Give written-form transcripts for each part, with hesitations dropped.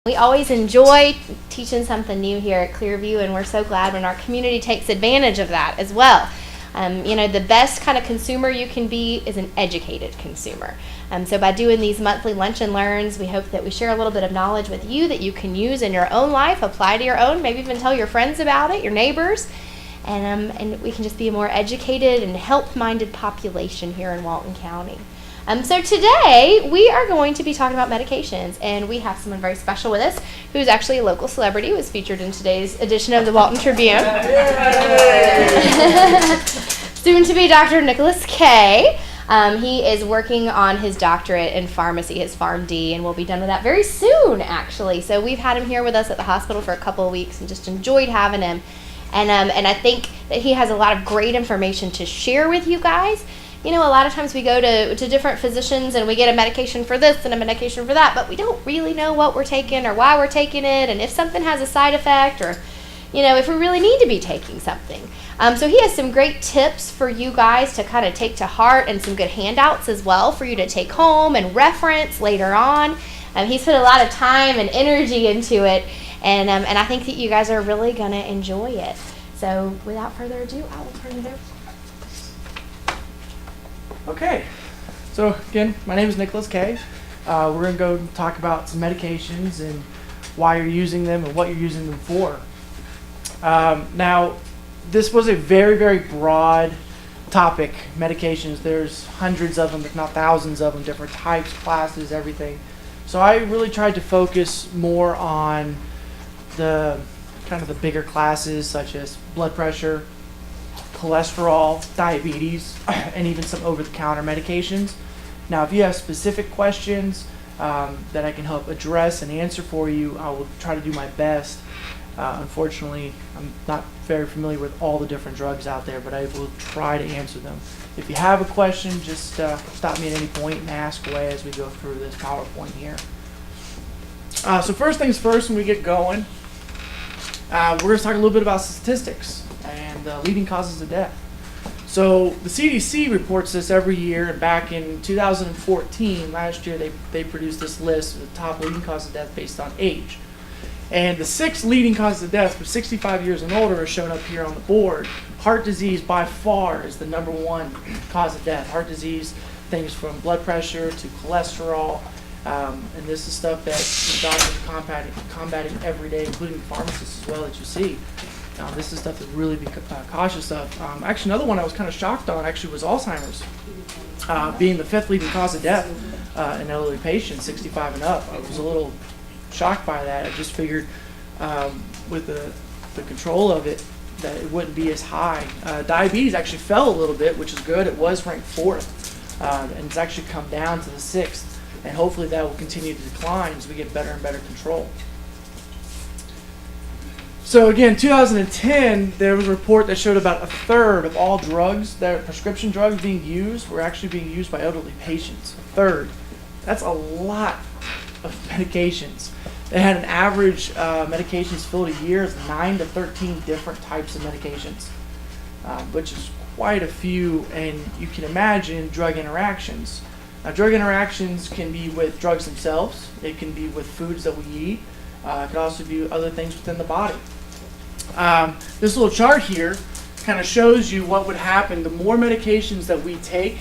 We always enjoy teaching something new here at Clearview, and we're so glad when our community takes advantage of that as well. The best kind of consumer you can be is an educated consumer. So by doing these monthly lunch and learns, we hope that we share a little bit of knowledge with you that you can use in your own life, apply to your own, maybe even tell your friends about it, your neighbors, and we can just be a more educated and health-minded population here in Walton County. So today we are going to be talking about medications, and we have someone very special with us who's actually a local celebrity who was featured in today's edition of the Walton Tribune. Soon to be Dr. Nicholas K. He is working on his doctorate in pharmacy, his PharmD, and we'll be done with that very soon, actually. So we've had him here with us at the hospital for a couple of weeks and just enjoyed having him. And I think that he has a lot of great information to share with you guys. You know, a lot of times we go to different physicians and we get a medication for this and a medication for that, but we don't really know what we're taking or why we're taking it and if something has a side effect or, if we really need to be taking something. So he has some great tips for you guys to kind of take to heart and some good handouts as well for you to take home and reference later on. He's put a lot of time and energy into it, and I think that you guys are really going to enjoy it. So without further ado, I will turn it over. Okay, so again, my name is Nicholas K. We're going to go talk about some medications and why you're using them and what you're using them for. Now, this was a very, very broad topic, medications. There's hundreds of them, if not thousands of them, different types, classes, everything. So I really tried to focus more on the kind of the bigger classes such as blood pressure, cholesterol, diabetes, and even some over-the-counter medications. Now, if you have specific questions that I can help address and answer for you, I will try to do my best. Unfortunately, I'm not very familiar with all the different drugs out there, but I will try to answer them. If you have a question, just stop me at any point and ask away as we go through this PowerPoint here. So first things first, when we get going, we're going to talk a little bit about statistics and leading causes of death. So the CDC reports this every year, and back in 2014, last year, they produced this list of the top leading causes of death based on age. And the 6 leading causes of death for 65 years and older are shown up here on the board. Heart disease by far is the #1 cause of death. Heart disease, things from blood pressure to cholesterol, and this is stuff that the doctors are combating every day, including pharmacists as well that you see. This is stuff to really be cautious of. Actually, another one I was kind of shocked on actually was Alzheimer's, being the 5th leading cause of death in elderly patients, 65 and up. I was a little shocked by that. I just figured with the control of it that it wouldn't be as high. Diabetes actually fell a little bit, which is good. It was ranked 4th, and it's actually come down to the 6th, and hopefully that will continue to decline as we get better and better control. So again, 2010, there was a report that showed about 1/3 of all drugs, that are prescription drugs being used, were actually being used by elderly patients. 1/3. That's a lot of medications. They had an average medications filled a year of 9 to 13 different types of medications, which is quite a few, and you can imagine drug interactions. Now, drug interactions can be with drugs themselves. It can be with foods that we eat. It could also be other things within the body. This little chart here kind of shows you what would happen. The more medications that we take,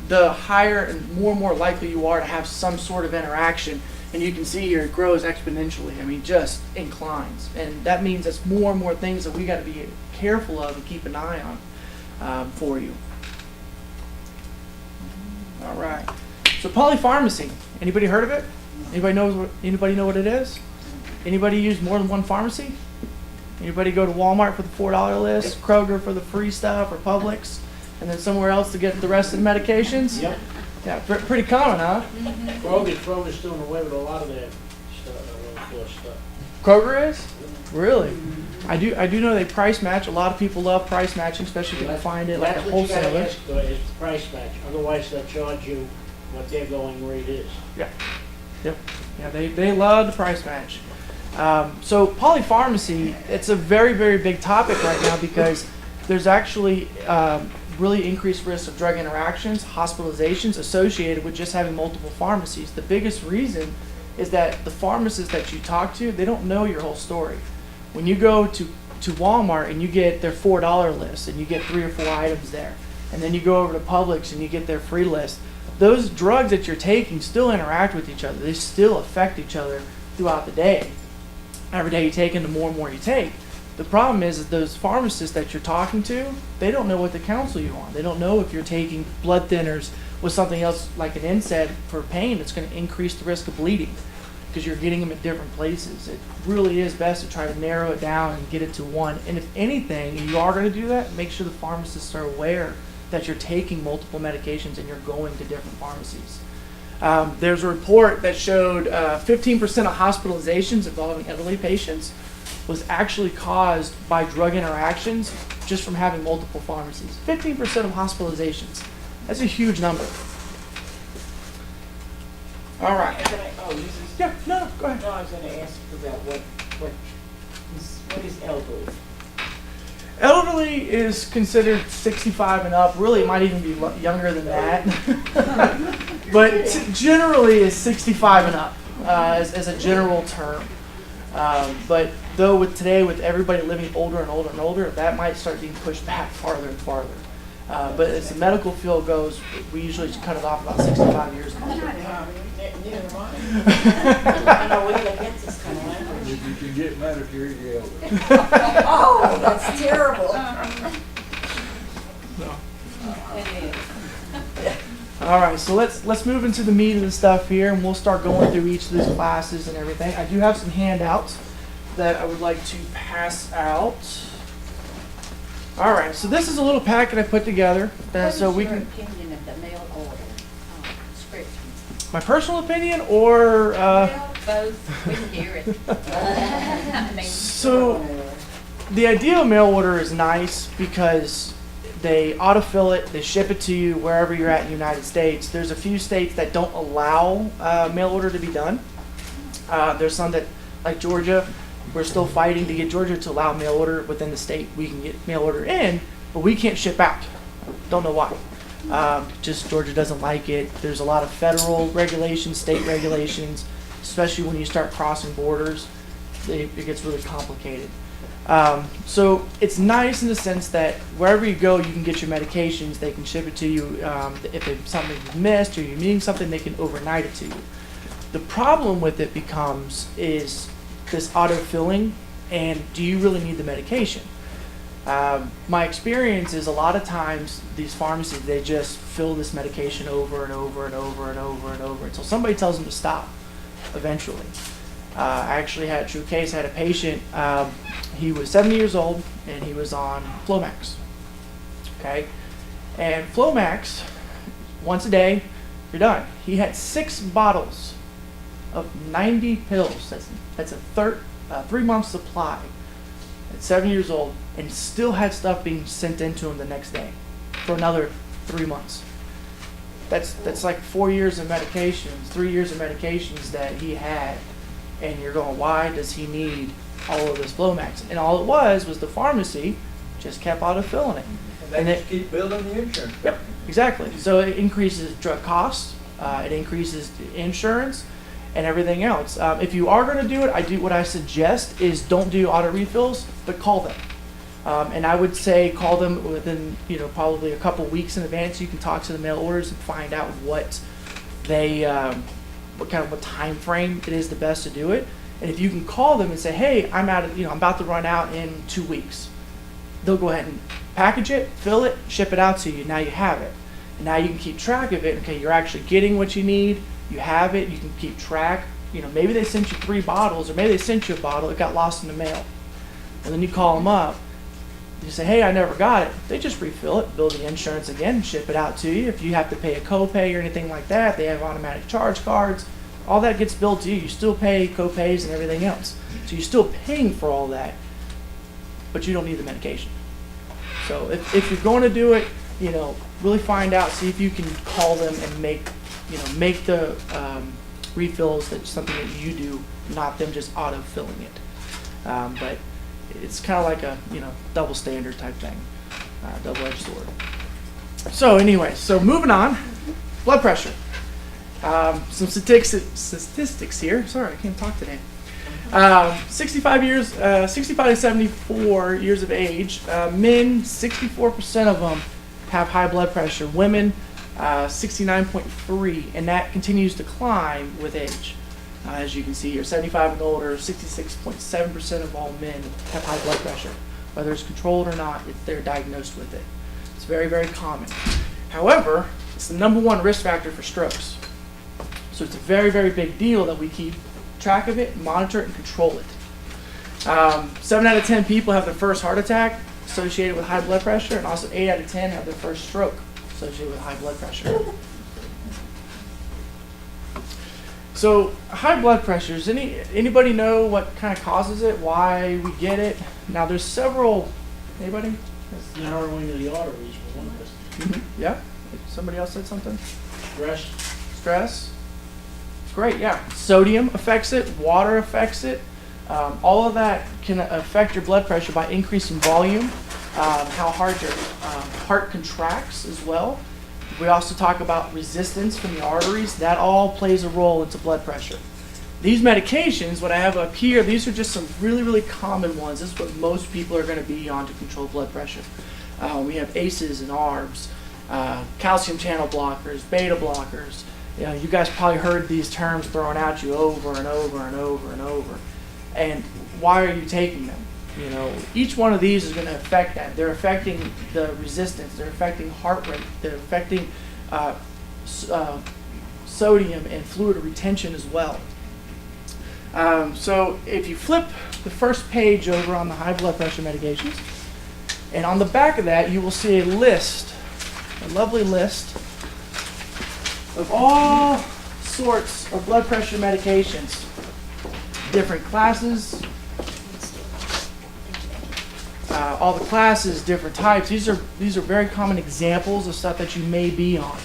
the higher and more likely you are to have some sort of interaction. And you can see here it grows exponentially. I mean, just inclines. And that means there's more and more things that we got to be careful of and keep an eye on for you. All right. So polypharmacy. Anybody heard of it? Anybody know what it is? Anybody use more than one pharmacy? Anybody go to Walmart for the $4 list, Kroger for the free stuff, or Publix, and then somewhere else to get the rest of the medications? Yep. Yeah, pretty common, huh? Kroger's doing away with a lot of that stuff. Kroger is? Really? I do know they price match. A lot of people love price matching, especially if you can find it like a wholesaler. That's what you gotta ask for, is the price match. Otherwise, they'll charge you what their going rate is. Yeah. Yep. Yeah, they love the price match. So polypharmacy, it's a very, very big topic right now because there's actually really increased risk of drug interactions, hospitalizations associated with just having multiple pharmacies. The biggest reason is that the pharmacists that you talk to, they don't know your whole story. When you go to Walmart and you get their $4 list and you get 3 or 4 items there, and then you go over to Publix and you get their free list, those drugs that you're taking still interact with each other. They still affect each other throughout the day. Every day you take, and the more and more you take. The problem is those pharmacists that you're talking to, they don't know what to counsel you on. They don't know if you're taking blood thinners with something else like an NSAID for pain that's going to increase the risk of bleeding because you're getting them at different places. It really is best to try to narrow it down and get it to one. And if anything, you are going to do that, make sure the pharmacists are aware that you're taking multiple medications and you're going to different pharmacies. There's a report that showed 15% of hospitalizations involving elderly patients was actually caused by drug interactions just from having multiple pharmacies. 15% of hospitalizations. That's a huge number. All right. Yeah, no, go ahead. No, I was gonna ask about what is elderly? Elderly is considered 65 and up. Really, it might even be younger than that. But generally is 65 and up as a general term. But though with everybody living older and older and older, that might start being pushed back farther and farther. But as the medical field goes, we usually cut it off about 65 years and older. Neither am I. I know where they get this kind of language. If you can get Medicare, you're elder. Oh, that's terrible. All right, so let's move into the meat of the stuff here, and we'll start going through each of these classes and everything. I do have some handouts that I would like to pass out. All right, so this is a little packet I put together, so we can. Opinion of the mail order description? My personal opinion, or Well, both. We can hear it. I mean, so the idea of mail order is nice because they autofill it, they ship it to you wherever you're at in the United States. There's a few states that don't allow mail order to be done. There's some that, like Georgia, we're still fighting to get Georgia to allow mail order within the state. We can get mail order in, but we can't ship out. Don't know why. Just Georgia doesn't like it. There's a lot of federal regulations, state regulations, especially when you start crossing borders. It gets really complicated. So it's nice in the sense that wherever you go, you can get your medications. They can ship it to you. If it's something you missed or you're needing something, they can overnight it to you. The problem with it becomes this auto-filling, and do you really need the medication? My experience is a lot of times these pharmacies, they just fill this medication over and over and over and over and over until somebody tells them to stop eventually. I actually had a true case. I had a patient, he was 70 years old and he was on Flomax. Okay? And Flomax, once a day, you're done. He had 6 bottles of 90 pills. That's a 3-month supply at 70 years old, and still had stuff being sent into him the next day for another 3 months. That's like 4 years of medications, 3 years of medications that he had. And you're going, why does he need all of this Flomax? And all it was the pharmacy just kept autofilling it. And they just keep building the insurance. Yep, exactly. So it increases drug costs, it increases insurance, and everything else. If you are going to do it, what I suggest is don't do auto refills, but call them. And I would say call them within, probably a couple weeks in advance. You can talk to the mail orders and find out what they, what time frame it is the best to do it. And if you can call them and say, hey, I'm about to run out in 2 weeks, they'll go ahead and package it, fill it, ship it out to you. Now you have it. And now you can keep track of it. Okay, you're actually getting what you need. You have it. You can keep track. Maybe they sent you 3 bottles, or maybe they sent you a bottle. It got lost in the mail. And then you call them up. You say, hey, I never got it. They just refill it, bill the insurance again, and ship it out to you. If you have to pay a copay or anything like that, they have automatic charge cards. All that gets billed to you. You still pay copays and everything else. So you're still paying for all that, but you don't need the medication. So if you're going to do it, really find out, see if you can call them and make the refills that's something that you do, not them just auto-filling it. But it's kind of like a double standard type thing, double-edged sword. So anyway, moving on, blood pressure. Some statistics here. Sorry, I can't talk today. 65 to 74 years of age. Men, 64% of them have high blood pressure. Women, 69.3, and that continues to climb with age. As you can see here, 75 and older, 66.7% of all men have high blood pressure. Whether it's controlled or not, they're diagnosed with it. It's very, very common. However, it's the #1 risk factor for strokes. So it's a very, very big deal that we keep track of it, monitor it, and control it. 7 out of 10 people have their first heart attack associated with high blood pressure, and also 8 out of 10 have their first stroke associated with high blood pressure. So high blood pressure, does anybody know what kind of causes it, why we get it? Now there's several, anybody? Narrowing of the arteries for one of us. Yeah? Somebody else said something? Stress. Stress? Great, yeah. Sodium affects it, water affects it. All of that can affect your blood pressure by increasing volume, how hard your heart contracts as well. We also talk about resistance from the arteries. That all plays a role into blood pressure. These medications, what I have up here, these are just some really, really common ones. This is what most people are going to be on to control blood pressure. We have ACEs and ARBs, calcium channel blockers, beta blockers. You know, you guys probably heard these terms thrown at you over and over and over and over. And why are you taking them? You know, each one of these is going to affect that. They're affecting the resistance. They're affecting heart rate. They're affecting sodium and fluid retention as well. So if you flip the first page over on the high blood pressure medications, and on the back of that you will see a list, a lovely list of all sorts of blood pressure medications, different classes, all the classes, different types. These are very common examples of stuff that you may be on.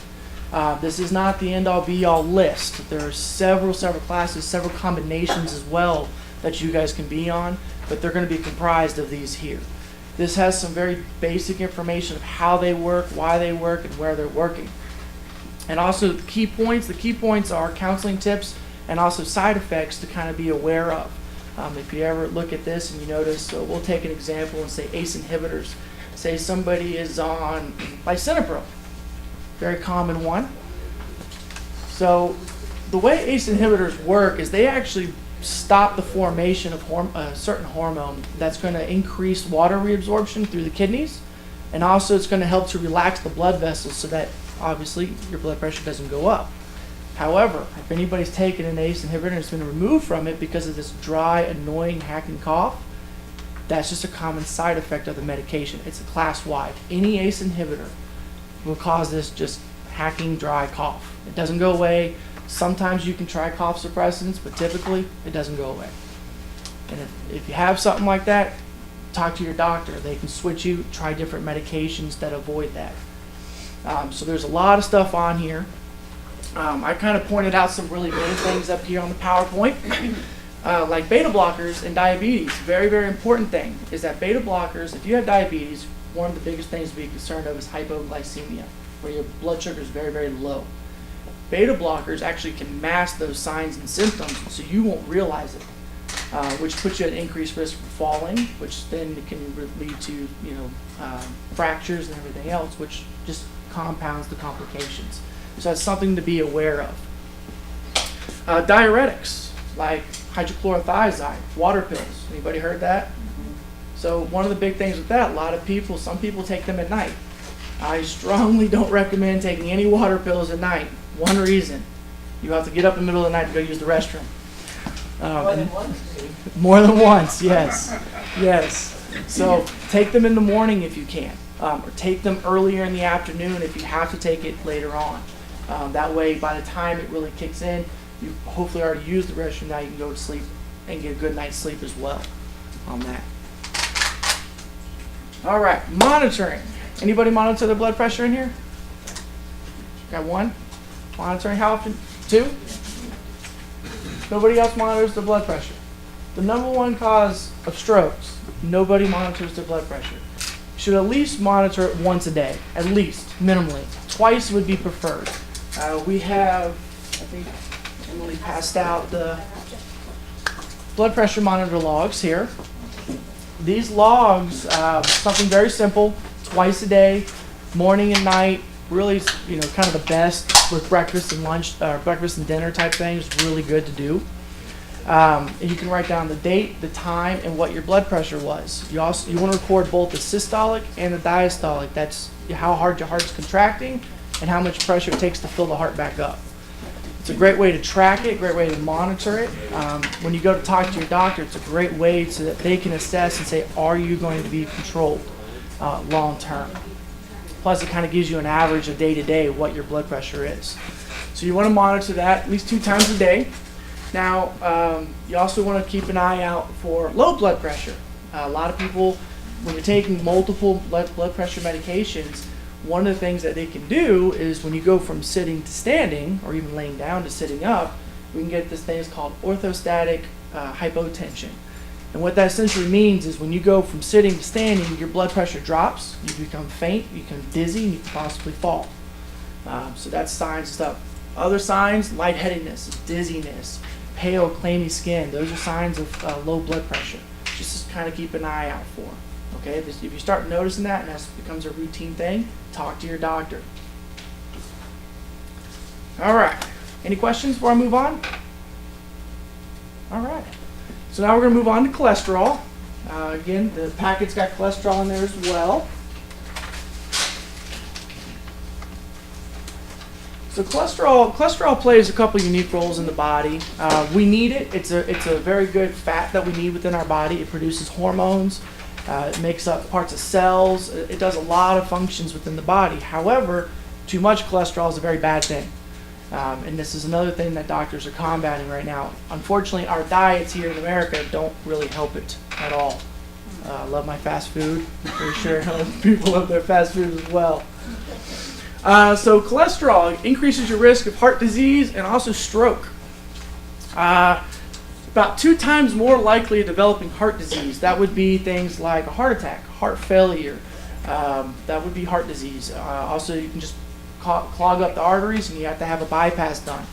This is not the end-all be-all list. There are several classes, several combinations as well that you guys can be on, but they're going to be comprised of these here. This has some very basic information of how they work, why they work, and where they're working. And also the key points. The key points are counseling tips and also side effects to kind of be aware of. If you ever look at this and you notice, so we'll take an example and say ACE inhibitors. Say somebody is on lisinopril, very common one. So the way ACE inhibitors work is they actually stop the formation of a certain hormone that's going to increase water reabsorption through the kidneys, and also it's going to help to relax the blood vessels so that obviously your blood pressure doesn't go up. However, if anybody's taken an ACE inhibitor and it's been removed from it because of this dry, annoying, hacking cough, that's just a common side effect of the medication. It's a class-wide. Any ACE inhibitor will cause this just hacking, dry cough. It doesn't go away. Sometimes you can try cough suppressants, but typically it doesn't go away. And if you have something like that, talk to your doctor. They can switch you, try different medications that avoid that. So there's a lot of stuff on here. I kind of pointed out some really main things up here on the PowerPoint, like beta blockers and diabetes. Very, very important thing is that beta blockers, if you have diabetes, one of the biggest things to be concerned of is hypoglycemia, where your blood sugar is very, very low. Beta blockers actually can mask those signs and symptoms, so you won't realize it, which puts you at increased risk for falling, which then can lead to fractures and everything else, which just compounds the complications. So that's something to be aware of. Diuretics, like hydrochlorothiazide, water pills. Anybody heard that? So one of the big things with that, some people take them at night. I strongly don't recommend taking any water pills at night. One reason, you have to get up in the middle of the night to go use the restroom. More than once. More than once, yes. Yes. So take them in the morning if you can, or take them earlier in the afternoon if you have to take it later on. That way, by the time it really kicks in, you've hopefully already used the restroom. Now you can go to sleep and get a good night's sleep as well on that. All right, monitoring. Anybody monitor their blood pressure in here? Got one? Monitoring, how often? 2? Nobody else monitors their blood pressure. The #1 cause of strokes, nobody monitors their blood pressure. You should at least monitor it once a day, at least, minimally. Twice would be preferred. We have think Emily passed out the blood pressure monitor logs here. These logs, something very simple, twice a day, morning and night, really, kind of the best with breakfast and lunch, breakfast and dinner type things, really good to do. And you can write down the date, the time, and what your blood pressure was. You want to record both the systolic and the diastolic. That's how hard your heart's contracting and how much pressure it takes to fill the heart back up. It's a great way to track it, great way to monitor it. When you go to talk to your doctor, it's a great way so that they can assess and say, are you going to be controlled long term? Plus, it kind of gives you an average of day to day what your blood pressure is. So you want to monitor that at least 2 times a day. Now, you also want to keep an eye out for low blood pressure. A lot of people, when you're taking multiple blood pressure medications, one of the things that they can do is when you go from sitting to standing, or even laying down to sitting up, we can get this thing that's called orthostatic hypotension. And what that essentially means is when you go from sitting to standing, your blood pressure drops, you become faint, you become dizzy, and you can possibly fall. So that's signs and stuff. Other signs, lightheadedness, dizziness, pale, clammy skin. Those are signs of low blood pressure. Just to kind of keep an eye out for. Okay, if you start noticing that and that becomes a routine thing, talk to your doctor. All right. Any questions before I move on? All right. So now we're going to move on to cholesterol. Again, the packet's got cholesterol in there as well. So cholesterol plays a couple unique roles in the body. We need it. It's a very good fat that we need within our body. It produces hormones. It makes up parts of cells. It does a lot of functions within the body. However, too much cholesterol is a very bad thing. And this is another thing that doctors are combating right now. Unfortunately, our diets here in America don't really help it at all. I love my fast food. I'm pretty sure other people love their fast food as well. So cholesterol increases your risk of heart disease and also stroke. About 2 times more likely of developing heart disease. That would be things like a heart attack, heart failure. That would be heart disease. Also, you can just clog up the arteries and you have to have a bypass done.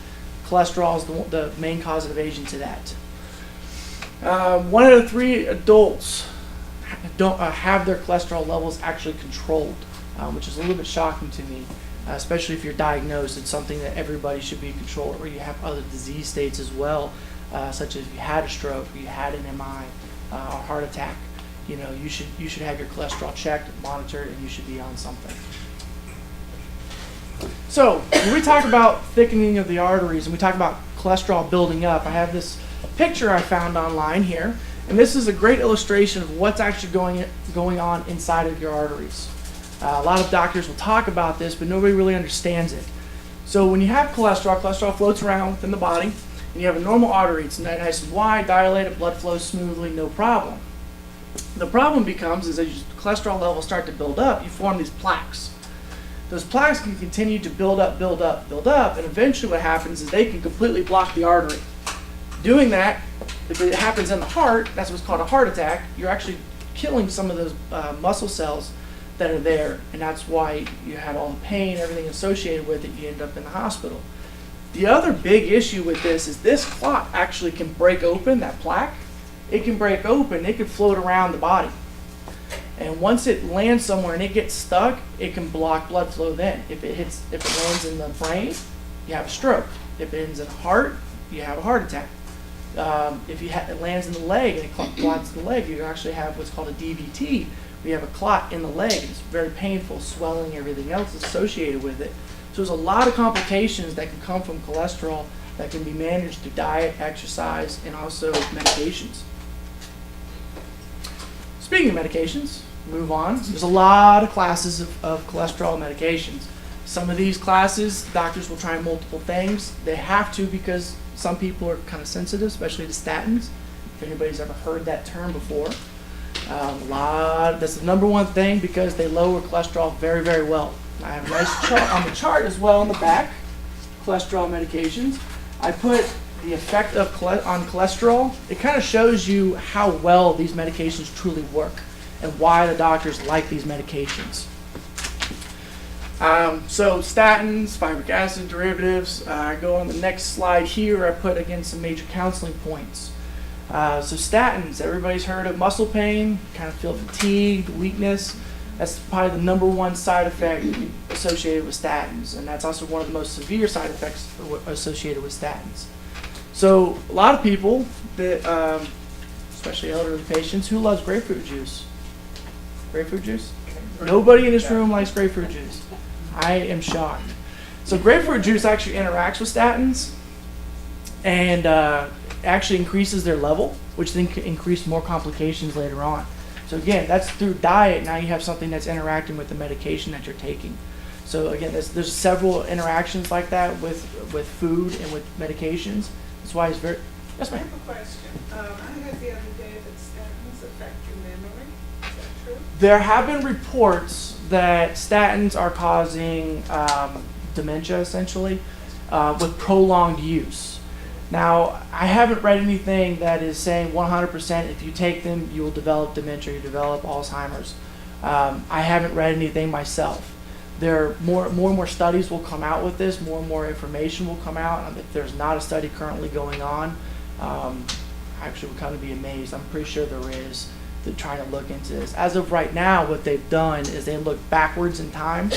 Cholesterol is the main causative agent to that. 1 out of 3 adults don't have their cholesterol levels actually controlled, which is a little bit shocking to me, especially if you're diagnosed. It's something that everybody should be controlled, or you have other disease states as well, such as if you had a stroke, or you had an MI, or heart attack. You should have your cholesterol checked, monitored, and you should be on something. So when we talk about thickening of the arteries and we talk about cholesterol building up, I have this picture I found online here, and this is a great illustration of what's actually going on inside of your arteries. A lot of doctors will talk about this, but nobody really understands it. So when you have cholesterol floats around within the body, and you have a normal artery. It's nice and wide, dilated, blood flows smoothly, no problem. The problem becomes is as your cholesterol levels start to build up, you form these plaques. Those plaques can continue to build up, and eventually what happens is they can completely block the artery. Doing that, if it happens in the heart, that's what's called a heart attack, you're actually killing some of those muscle cells that are there, and that's why you have all the pain, everything associated with it, you end up in the hospital. The other big issue with this is this clot actually can break open, that plaque. It can break open, it can float around the body. And once it lands somewhere and it gets stuck, it can block blood flow then. If it lands in the brain, you have a stroke. If it lands in the heart, you have a heart attack. If it lands in the leg and it clots the leg, you actually have what's called a DVT. We have a clot in the leg. It's very painful, swelling, everything else associated with it. So there's a lot of complications that can come from cholesterol that can be managed through diet, exercise, and also medications. Speaking of medications, move on. There's a lot of classes of cholesterol medications. Some of these classes, doctors will try multiple things. They have to because some people are kind of sensitive, especially to statins. If anybody's ever heard that term before. That's the number one thing because they lower cholesterol very, very well. I have a nice chart on the chart as well in the back, cholesterol medications. I put the effect of on cholesterol. It kind of shows you how well these medications truly work and why the doctors like these medications. So statins, fibric acid derivatives. I go on the next slide here. I put again some major counseling points. So statins, everybody's heard of muscle pain, kind of feel fatigued, weakness. That's probably the number one side effect associated with statins, and that's also one of the most severe side effects associated with statins. So a lot of people, that, especially elderly patients, who loves grapefruit juice? Grapefruit juice? Nobody in this room likes grapefruit juice. I am shocked. So grapefruit juice actually interacts with statins and actually increases their level, which then can increase more complications later on. So again, that's through diet. Now you have something that's interacting with the medication that you're taking. So again, there's several interactions like that with food and with medications. That's why it's very. Yes, I ma'am. have a question. I heard the other day that statins affect your memory. Is that true? There have been reports that statins are causing dementia, essentially, with prolonged use. Now, I haven't read anything that is saying 100% if you take them, you will develop dementia, you develop Alzheimer's. I haven't read anything myself. More and more studies will come out with this, more and more information will come out. If there's not a study currently going on, I actually would kind of be amazed. I'm pretty sure there is. They're trying to look into this. As of right now, what they've done is they look backwards in time,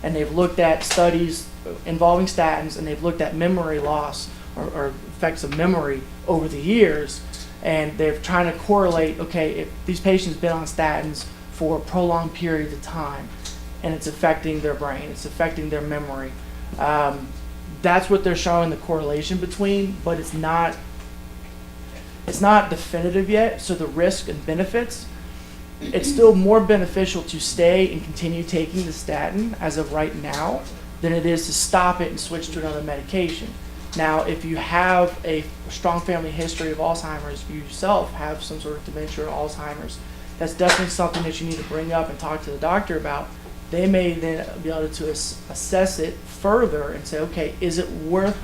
and they've looked at studies involving statins, and they've looked at memory loss or effects of memory over the years, and they're trying to correlate, okay, if these patients have been on statins for prolonged periods of time, and it's affecting their brain, it's affecting their memory. That's what they're showing the correlation between, but it's not definitive yet, so the risk and benefits, it's still more beneficial to stay and continue taking the statin as of right now than it is to stop it and switch to another medication. Now, if you have a strong family history of Alzheimer's, you yourself have some sort of dementia or Alzheimer's, that's definitely something that you need to bring up and talk to the doctor about. They may then be able to assess it further and say, okay, is it worth,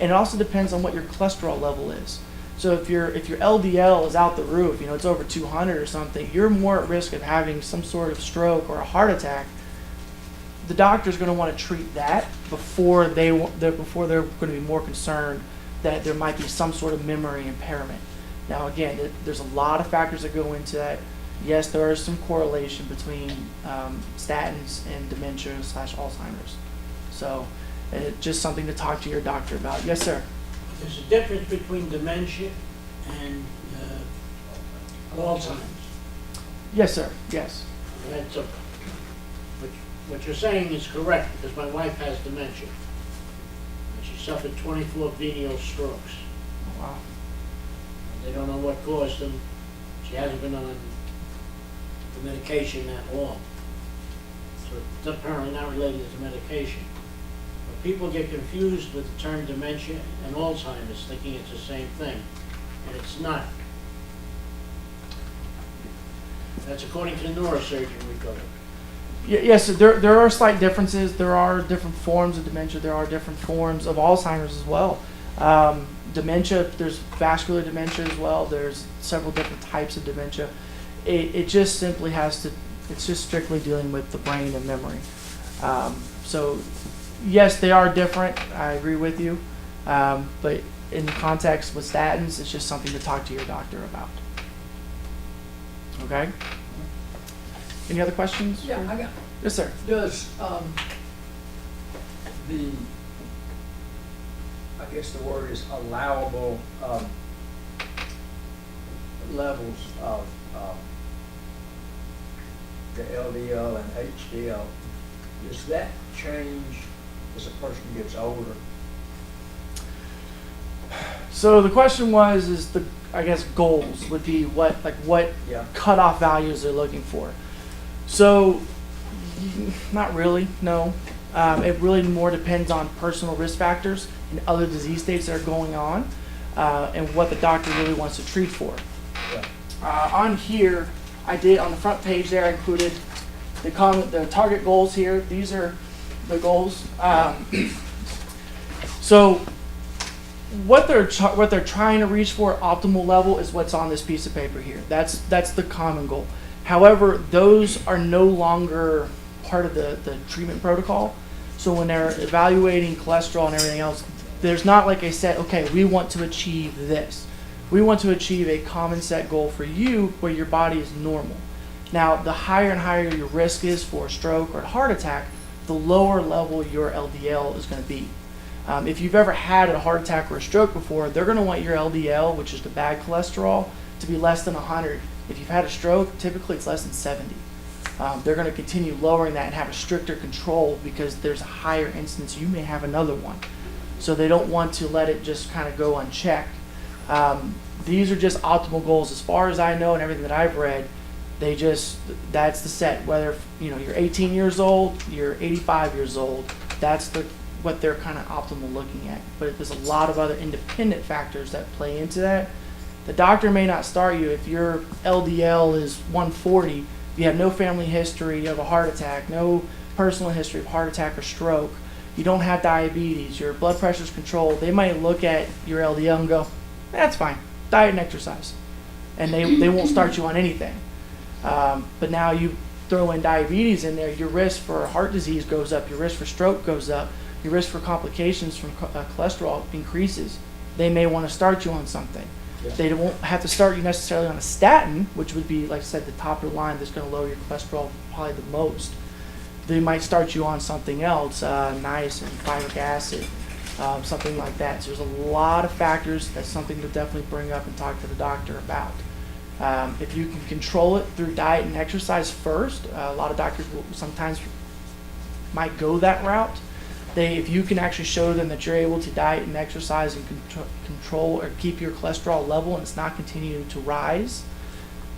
and it also depends on what your cholesterol level is. So if your LDL is out the roof, it's over 200 or something, you're more at risk of having some sort of stroke or a heart attack. The doctor's going to want to treat that before they're going to be more concerned that there might be some sort of memory impairment. Now, again, there's a lot of factors that go into that. Yes, there is some correlation between statins and dementia/Alzheimer's. So, it's just something to talk to your doctor about. Yes, sir. There's a difference between dementia and Alzheimer's. Yes, sir. Yes. That's what you're saying is correct, because my wife has dementia. And she suffered 24 venial strokes. Oh, wow. They don't know what caused them. She hasn't been on the medication that long. So it's apparently not related to medication. But people get confused with the term dementia and Alzheimer's, thinking it's the same thing. And it's not. That's according to the neurosurgeon we go to. Yes, there are slight differences. There are different forms of dementia. There are different forms of Alzheimer's as well. Dementia, there's vascular dementia as well. There's several different types of dementia. It just simply it's just strictly dealing with the brain and memory. So, yes, they are different. I agree with you. But in context with statins, it's just something to talk to your doctor about. Okay? Any other questions? Yeah, I got. Yes, sir. Does the, I guess the word is allowable levels of the LDL and HDL, does that change as a person gets older? So the question was, goals would be what Yeah. cutoff values they're looking for. So, not really, no. It really more depends on personal risk factors and other disease states that are going on, and what the doctor really wants to treat for. Yeah. On here, I did on the front page there, I included the target goals here. These are the goals. So, what they're trying to reach for optimal level is what's on this piece of paper here. That's the common goal. However, those are no longer part of the treatment protocol. So when they're evaluating cholesterol and everything else, there's not like I said, okay, we want to achieve this. We want to achieve a common set goal for you where your body is normal. Now, the higher and higher your risk is for a stroke or a heart attack, the lower level your LDL is going to be. If you've ever had a heart attack or a stroke before, they're going to want your LDL, which is the bad cholesterol, to be less than 100. If you've had a stroke, typically it's less than 70. They're going to continue lowering that and have a stricter control because there's a higher instance. You may have another one. So they don't want to let it just kind of go unchecked. These are just optimal goals. As far as I know and everything that I've read, that's the set. Whether you're 18 years old, you're 85 years old, that's what they're kind of optimal looking at. But there's a lot of other independent factors that play into that. The doctor may not start you if your LDL is 140, you have no family history of a heart attack, no personal history of heart attack or stroke, you don't have diabetes, your blood pressure is controlled. They might look at your LDL and go, that's fine, diet and exercise. And they won't start you on anything. But now you throw in diabetes in there, your risk for heart disease goes up, your risk for stroke goes up, your risk for complications from cholesterol increases. They may want to start you on something. Yeah. They won't have to start you necessarily on a statin, which would be, like I said, the top of the line that's going to lower your cholesterol probably the most. They might start you on something else, niacin, folic acid, something like that. So there's a lot of factors. That's something to definitely bring up and talk to the doctor about. If you can control it through diet and exercise first, a lot of doctors will sometimes might go that route. If you can actually show them that you're able to diet and exercise and control or keep your cholesterol level and it's not continuing to rise,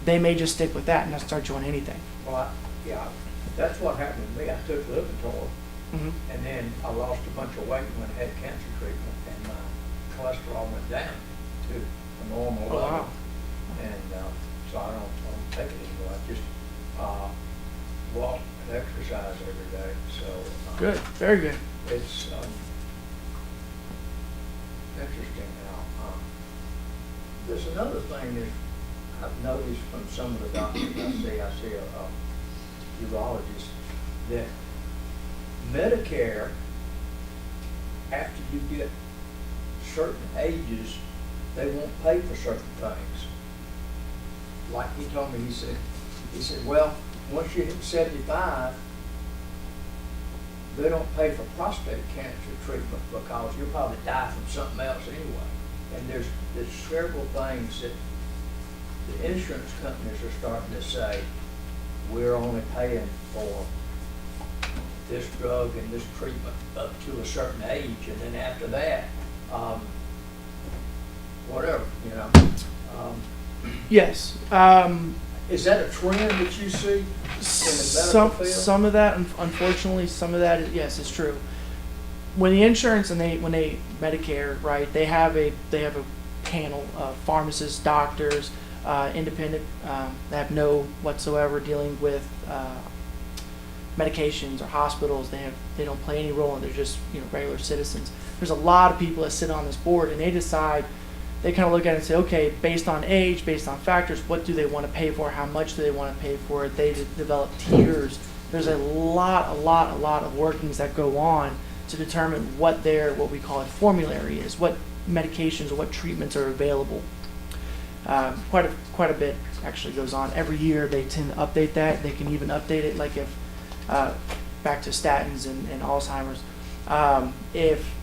they may just stick with that and not start you on anything. Well, yeah, that's what happened to me. I took Lipitor, Mm-hmm. and then I lost a bunch of weight when I had cancer treatment, and my cholesterol went down to a normal Oh, level. wow. And so I don't take it anymore. I just walk and exercise every day. So Good, very good. it's interesting now. There's another thing that I've noticed from some of the doctors I see a urologist, that Medicare, after you get certain ages, they won't pay for certain things. Like he told me, he said, well, once you hit 75, they don't pay for prostate cancer treatment because you'll probably die from something else anyway. And there's several things that the insurance companies are starting to say, we're only paying for this drug and this treatment up to a certain age, and then after that, whatever, Yes. Is that a trend that you see in the medical field? Some of that, unfortunately, some of that, yes, it's true. When the insurance when they Medicare, right, they have a panel of pharmacists, doctors, independent, that have no whatsoever dealing with medications or hospitals. They don't play any role, and they're just regular citizens. There's a lot of people that sit on this board, and they decide. They kind of look at it and say, okay, based on age, based on factors, what do they want to pay for? How much do they want to pay for it? They develop tiers. There's a lot of workings that go on to determine what we call a formulary is, what medications or what treatments are available. Quite a bit actually goes on. Every year they tend to update that. They can even update it, like if back to statins and Alzheimer's. If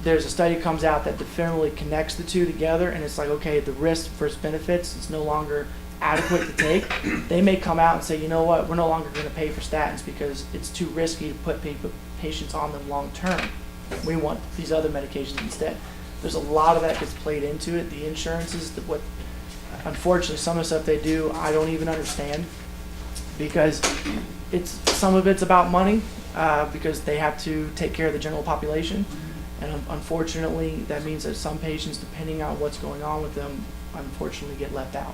there's a study comes out that definitively connects the two together, and it's like, okay, the risk versus benefits is no longer adequate to take, they may come out and say, you know what, we're no longer going to pay for statins because it's too risky to put patients on them long term. We want these other medications instead. There's a lot of that gets played into it. The insurances, unfortunately, some of the stuff they do, I don't even understand, because some of it's about money, because they have to take care of the general population. And unfortunately, that means that some patients, depending on what's going on with them, unfortunately get left out.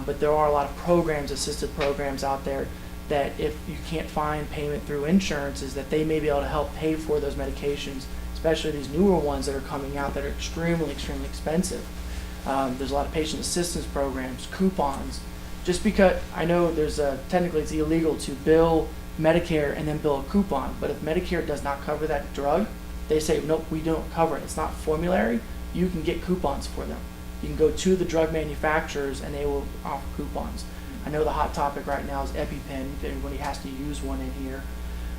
But there are a lot of programs, assisted programs out there, that if you can't find payment through insurances, that they may be able to help pay for those medications, especially these newer ones that are coming out that are extremely expensive. There's a lot of patient assistance programs, coupons. Just because I know technically it's illegal to bill Medicare and then bill a coupon. But if Medicare does not cover that drug, they say, nope, we don't cover it. It's not formulary. You can get coupons for them. You can go to the drug manufacturers and they will offer coupons. I know the hot topic right now is EpiPen, if anybody has to use one in here.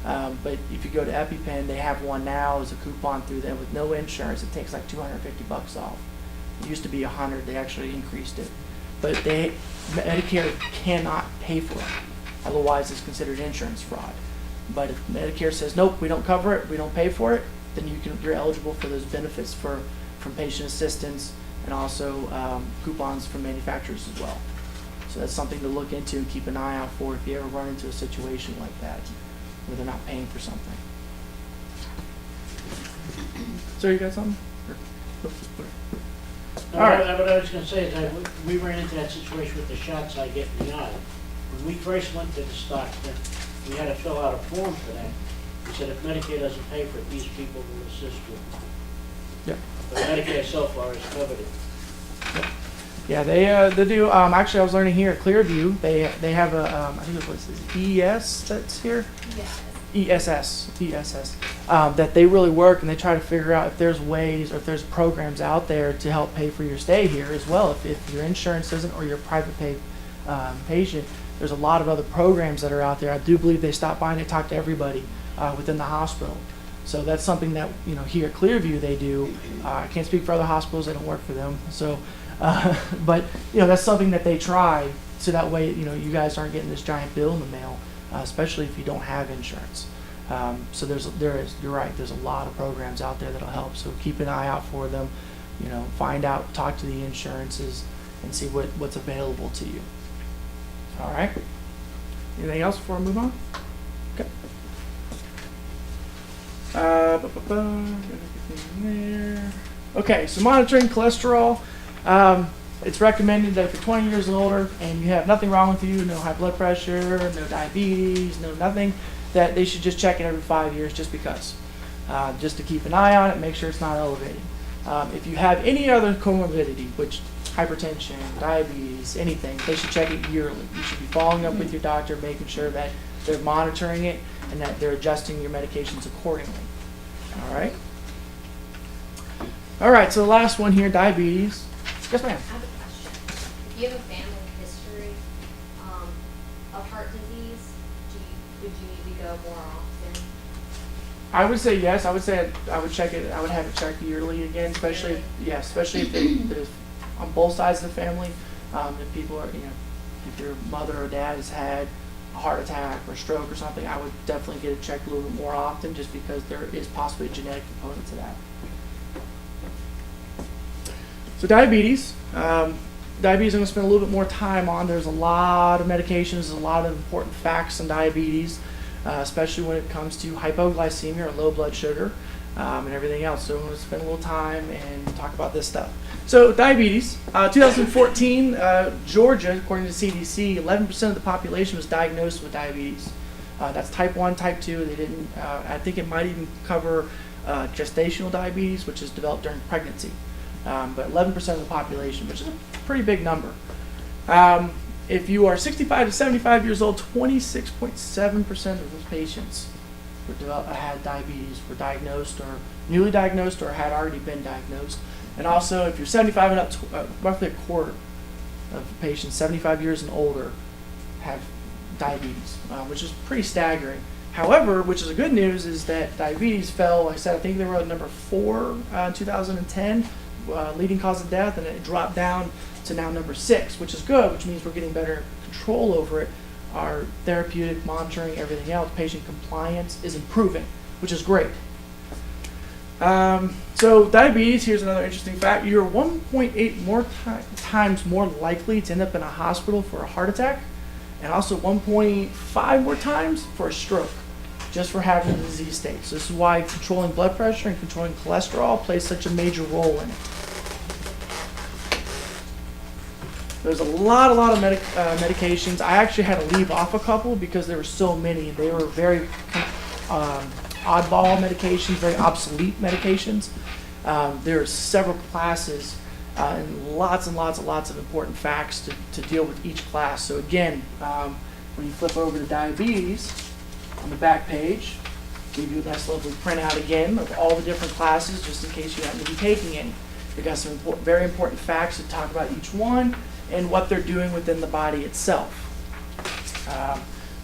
But if you go to EpiPen, they have one now as a coupon through them with no insurance. It takes like $250 off. It used to be $100. They actually increased it. But Medicare cannot pay for it. Otherwise, it's considered insurance fraud. But if Medicare says, nope, we don't cover it, we don't pay for it, then you're eligible for those benefits from patient assistance and also coupons from manufacturers as well. So that's something to look into and keep an eye out for if you ever run into a situation like that where they're not paying for something. So you got something? No, All right. What I was gonna say is that we ran into that situation with the shots I get in the eye. When we first went to the doctor, we had to fill out a form for that. He said if Medicare doesn't pay for it, these people will assist you. Yep. But Medicare so far has covered it. Yeah, they do. Actually, I was learning here at Clearview. They have a I think it was ES that's here. ESS that they really work and they try to figure out if there's ways or if there's programs out there to help pay for your stay here as well. If your insurance doesn't or you're a private pay patient, there's a lot of other programs that are out there. I do believe they stop by and they talk to everybody within the hospital. So that's something that here at Clearview they do. I can't speak for other hospitals; I don't work for them. So, but that's something that they try, so that way you guys aren't getting this giant bill in the mail, especially if you don't have insurance. So you're right. There's a lot of programs out there that'll help. So keep an eye out for them. Find out, talk to the insurances, and see what's available to you. All right. Anything else before I move on? Okay. Okay, so monitoring cholesterol. It's recommended that if you're 20 years and older and you have nothing wrong with you, no high blood pressure, no diabetes, no nothing, that they should just check it every 5 years just because. Just to keep an eye on it, make sure it's not elevating. If you have any other comorbidity, which hypertension, diabetes, anything, they should check it yearly. You should be following up with your doctor, making sure that they're monitoring it and that they're adjusting your medications accordingly. All right? All right, so the last one here, diabetes. Yes, ma'am. I have a question. If you have a family history of heart disease, would you need to go more often? I would say yes. I would say I would check it. I would have it checked yearly again, especially if there's on both sides of the family. If people are, if your mother or dad has had a heart attack or stroke or something, I would definitely get it checked a little bit more often, just because there is possibly a genetic component to that. So diabetes. Diabetes I'm going to spend a little bit more time on. There's a lot of medications, a lot of important facts on diabetes, especially when it comes to hypoglycemia or low blood sugar and everything else. So I'm going to spend a little time and talk about this stuff. So diabetes, 2014, Georgia, according to CDC, 11% of the population was diagnosed with diabetes. That's type 1, type 2. They didn't. I think it might even cover gestational diabetes, which is developed during pregnancy. But 11% of the population, which is a pretty big number. If you are 65 to 75 years old, 26.7% of those patients had diabetes, were diagnosed or newly diagnosed or had already been diagnosed. And also, if you're 75 and up, roughly a quarter of patients 75 years and older have diabetes, which is pretty staggering. However, which is a good news, is that diabetes fell, like I said, I think they were at number 4 in 2010, leading cause of death, and it dropped down to now number 6, which is good, which means we're getting better control over it. Our therapeutic monitoring, everything else, patient compliance is improving, which is great. So diabetes, here's another interesting fact. You're 1.8 more times more likely to end up in a hospital for a heart attack, and also 1.5 more times for a stroke, just for having the disease state. So this is why controlling blood pressure and controlling cholesterol plays such a major role in it. There's a lot of medications. I actually had to leave off a couple because there were so many. They were very oddball medications, very obsolete medications. There are several classes and lots of important facts to deal with each class. So again, when you flip over to diabetes, On the back page, give you a nice lovely printout again of all the different classes, just in case you happen to be taking any. They've got some very important facts to talk about each one and what they're doing within the body itself.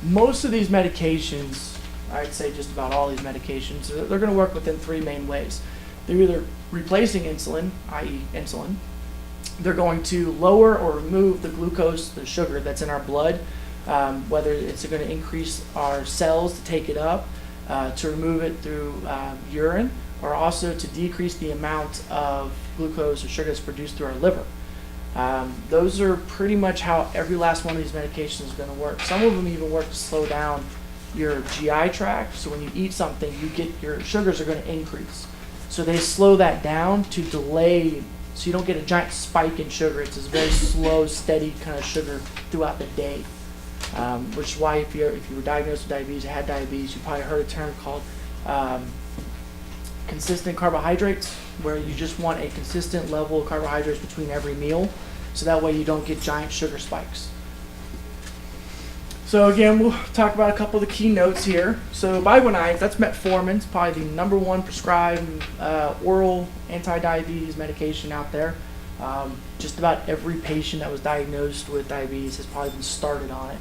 Most of these medications, I'd say just about all these medications, they're going to work within three main ways. They're either replacing insulin, i.e. insulin. They're going to lower or remove the glucose, the sugar that's in our blood, whether it's going to increase our cells to take it up, to remove it through urine, or also to decrease the amount of glucose or sugar that's produced through our liver. Those are pretty much how every last one of these medications is going to work. Some of them even work to slow down your GI tract, so when you eat something, your sugars are going to increase. So they slow that down to delay, so you don't get a giant spike in sugar. It's this very slow, steady kind of sugar throughout the day. Which is why if you were diagnosed with diabetes, you had diabetes, you probably heard a term called consistent carbohydrates, where you just want a consistent level of carbohydrates between every meal, so that way you don't get giant sugar spikes. So again, we'll talk about a couple of the key notes here. So Bivonide, that's metformin. It's probably the number one prescribed oral anti-diabetes medication out there. Just about every patient that was diagnosed with diabetes has probably been started on it.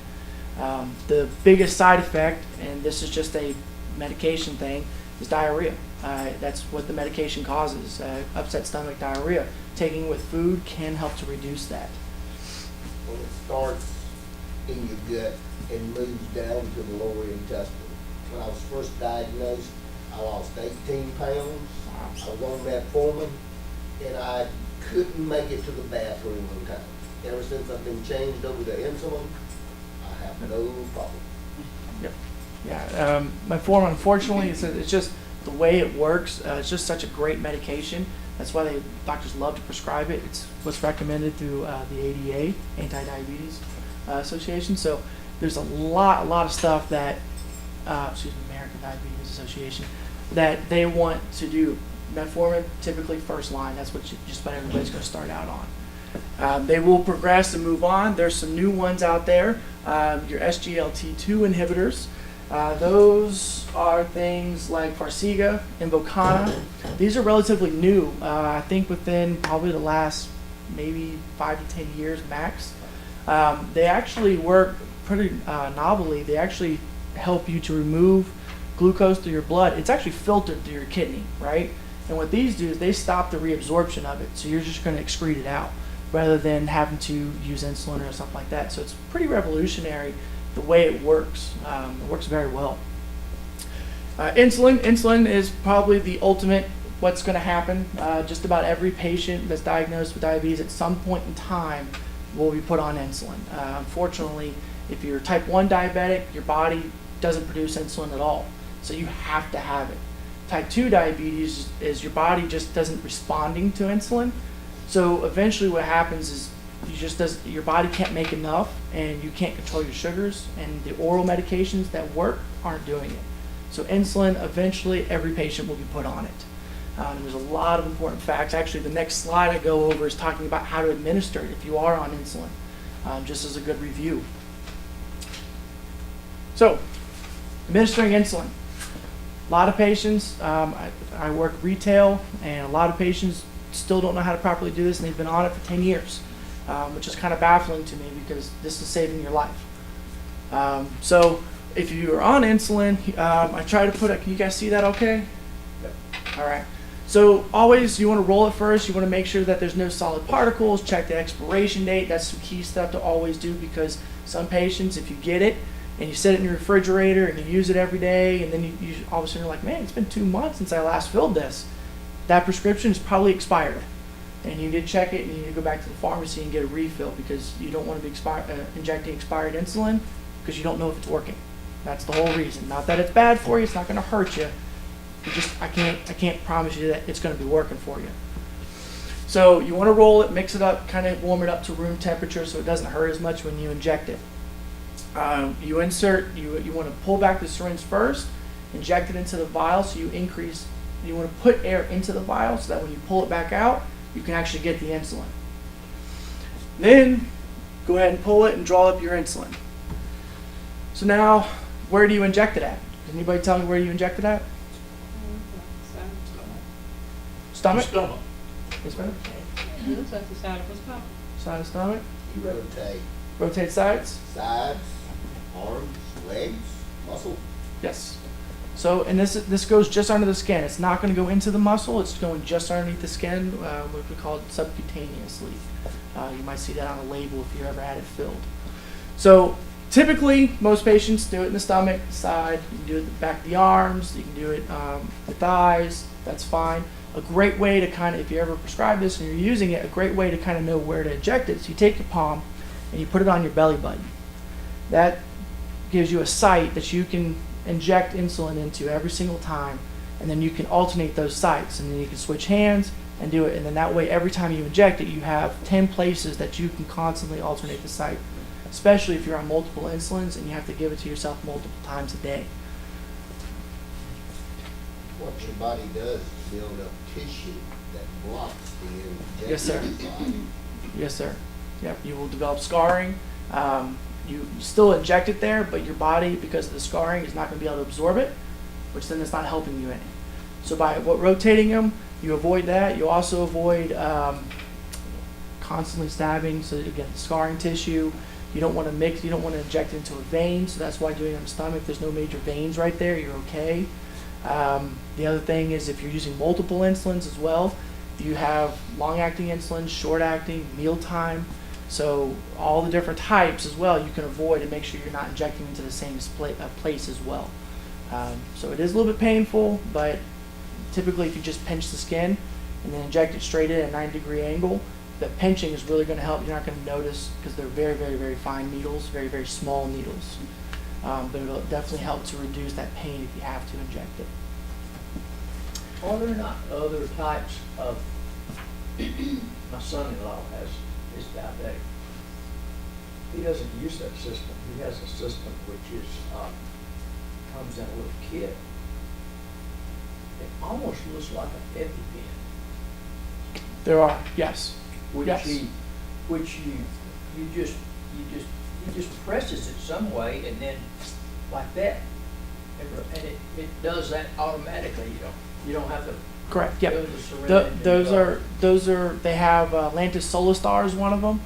The biggest side effect, and this is just a medication thing, is diarrhea. That's what the medication causes, upset stomach diarrhea. Taking with food can help to reduce that. When it starts in your gut and moves down to the lower intestine. When I was first diagnosed, I lost 18 pounds. I was on metformin, and I couldn't make it to the bathroom one time. Ever since I've been changed over to insulin, I have no problem. Yep. Yeah. Metformin, unfortunately, it's just the way it works. It's just such a great medication. That's why doctors love to prescribe it. It's what's recommended through the ADA, Anti-Diabetes Association. So there's a lot of stuff that, American Diabetes Association, that they want to do. Metformin, typically first line. That's what just about everybody's going to start out on. They will progress and move on. There's some new ones out there. Your SGLT2 inhibitors. Those are things like Farxiga, Invokana. These are relatively new. I think within probably the last maybe 5 to 10 years max. They actually work pretty novelly. They actually help you to remove glucose through your blood. It's actually filtered through your kidney, right? And what these do is they stop the reabsorption of it. So you're just going to excrete it out rather than having to use insulin or something like that. So it's pretty revolutionary the way it works. It works very well. Insulin is probably the ultimate what's going to happen. Just about every patient that's diagnosed with diabetes at some point in time will be put on insulin. Unfortunately, if you're type 1 diabetic, your body doesn't produce insulin at all. So you have to have it. Type 2 diabetes is your body just doesn't responding to insulin. So eventually what happens is your body can't make enough and you can't control your sugars, and the oral medications that work aren't doing it. So insulin, eventually every patient will be put on it. There's a lot of important facts. Actually, the next slide I go over is talking about how to administer it if you are on insulin, just as a good review. So, administering insulin. A lot of patients, I work retail, and a lot of patients still don't know how to properly do this, and they've been on it for 10 years, which is kind of baffling to me because this is saving your life. So if you are on insulin, I try to put it, can you guys see that okay? Yep. All right. So always you want to roll it first. You want to make sure that there's no solid particles. Check the expiration date. That's some key stuff to always do, because some patients, if you get it and you set it in your refrigerator and you use it every day, and then you all of a sudden you're like, man, it's been 2 months since I last filled this. That prescription is probably expired, and you need to check it, and you need to go back to the pharmacy and get a refill, because you don't want to be injecting expired insulin because you don't know if it's working. That's the whole reason. Not that it's bad for you. It's not going to hurt you. I can't promise you that it's going to be working for you. So you want to roll it, mix it up, kind of warm it up to room temperature so it doesn't hurt as much when you inject it. You want to pull back the syringe first, inject it into the vial, so you want to put air into the vial so that when you pull it back out, you can actually get the insulin. Then go ahead and pull it and draw up your insulin. So now, where do you inject it at? Did anybody tell me where you injected at? Stomach? Stomach. Yes, ma'am. It looks like the side of his mouth. Side of stomach. You rotate Rotate sides. sides, arms, legs, muscle. Yes. So, and this goes just under the skin. It's not going to go into the muscle. It's going just underneath the skin, what we call it subcutaneously. You might see that on a label if you ever had it filled. So, typically, most patients do it in the stomach, the side. You can do it in the back of the arms. You can do it the thighs. That's fine. A great way to kind of, if you ever prescribe this and you're using it, a great way to kind of know where to inject it is you take your palm and you put it on your belly button. That gives you a site that you can inject insulin into every single time, and then you can alternate those sites, and then you can switch hands and do it, and then that way every time you inject it you have 10 places that you can constantly alternate the site, especially if you're on multiple insulins and you have to give it to yourself multiple times a day. What your body does is build up tissue that blocks the injection. Yes, sir. site. Yes, sir. Yep, you will develop scarring. You still inject it there, but your body, because of the scarring, is not going to be able to absorb it, which then it's not helping you any. So by rotating them, you avoid that. You also avoid constantly stabbing. So again, the scarring tissue. You don't want to mix. You don't want to inject into a vein. So that's why doing it on the stomach. There's no major veins right there. You're okay. The other thing is if you're using multiple insulins as well, you have long-acting insulin, short-acting, mealtime. So all the different types as well you can avoid and make sure you're not injecting into the same place as well. So it is a little bit painful, but typically if you just pinch the skin and then inject it straight in at a 90-degree angle, the pinching is really going to help. You're not going to notice because they're very, very, very fine needles, very, very small needles. But it'll definitely help to reduce that pain if you have to inject it. Are there not other types of, my son-in-law is diabetic. He doesn't use that system. He has a system which is, comes in a little kit. It almost looks like an EpiPen. There are, yes. Which Yes. he just presses it some way and then like that. And it does that automatically, you don't have to Correct. go Yep. to the syringe. Those are. They have Lantus Solastar is one of them.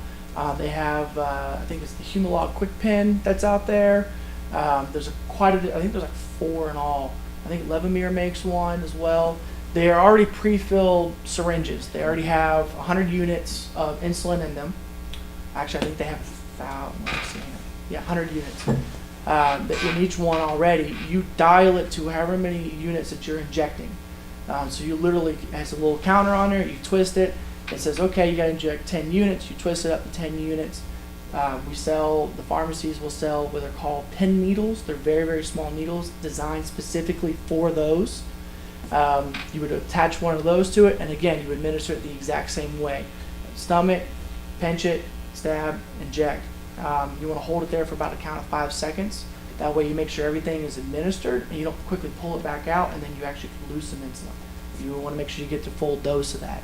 They have I think it's the Humalog Quick Pen that's out there. There's I think there's like 4 in all. I think Levemir makes one as well. They are already pre-filled syringes. They already have 100 units of insulin in them. Actually, I think they have 100 units. In each one already. You dial it to however many units that you're injecting. So you literally, it has a little counter on there, you twist it, it says, okay, you got to inject 10 units, you twist it up to 10 units. The pharmacies will sell what are called pen needles. They're very, very small needles designed specifically for those. You would attach one of those to it, and again, you would administer it the exact same way. Stomach, pinch it, stab, inject. You want to hold it there for about a count of 5 seconds. That way you make sure everything is administered and you don't quickly pull it back out, and then you actually can lose some insulin. You want to make sure you get the full dose of that.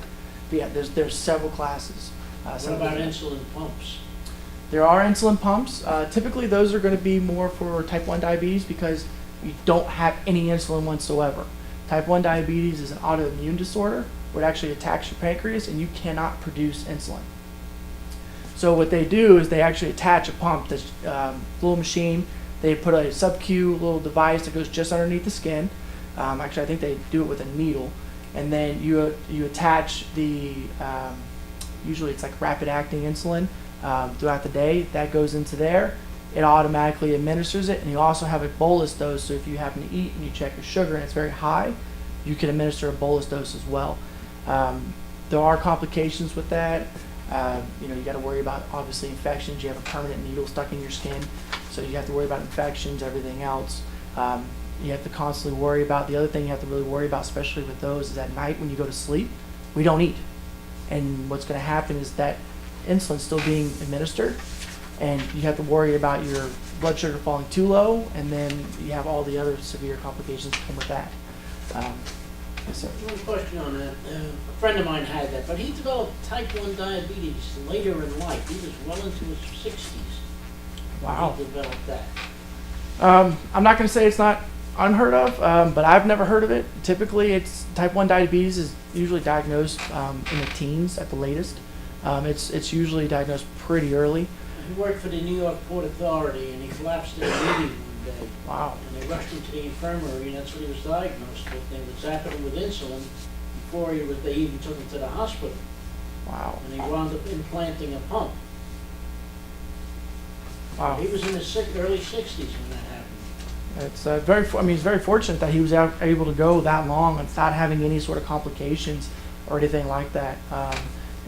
But yeah, there's several classes. What about insulin pumps? There are insulin pumps. Typically those are going to be more for type 1 diabetes because you don't have any insulin whatsoever. Type 1 diabetes is an autoimmune disorder where it actually attacks your pancreas and you cannot produce insulin. So what they do is they actually attach a pump, this little machine. They put a sub-Q little device that goes just underneath the skin. Actually, I think they do it with a needle. And then you attach the, usually it's like rapid-acting insulin throughout the day. That goes into there. It automatically administers it. And you also have a bolus dose. So if you happen to eat and you check your sugar and it's very high, you can administer a bolus dose as well. There are complications with that. You got to worry about obviously infections. You have a permanent needle stuck in your skin, so you have to worry about infections, everything else. You have to constantly worry about, the other thing you have to really worry about, especially with those, is at night when you go to sleep, we don't eat. And what's going to happen is that insulin's still being administered, and you have to worry about your blood sugar falling too low, and then you have all the other severe complications that come with that. Yes, sir. One question on that. A friend of mine had that, but he developed type 1 diabetes later in life. He was well into his 60s. Wow. He developed that. I'm not going to say it's not unheard of, but I've never heard of it. Typically, it's type 1 diabetes is usually diagnosed in the teens at the latest. It's usually diagnosed pretty early. He worked for the New York Port Authority, and he collapsed in a meeting one day. Wow. And they rushed him to the infirmary, and that's what he was diagnosed with. They would zap him with insulin before they even took him to the hospital. Wow. And he wound up implanting a pump. Wow. He was in his early 60s when that happened. It's he's very fortunate that he was able to go that long without having any sort of complications or anything like that.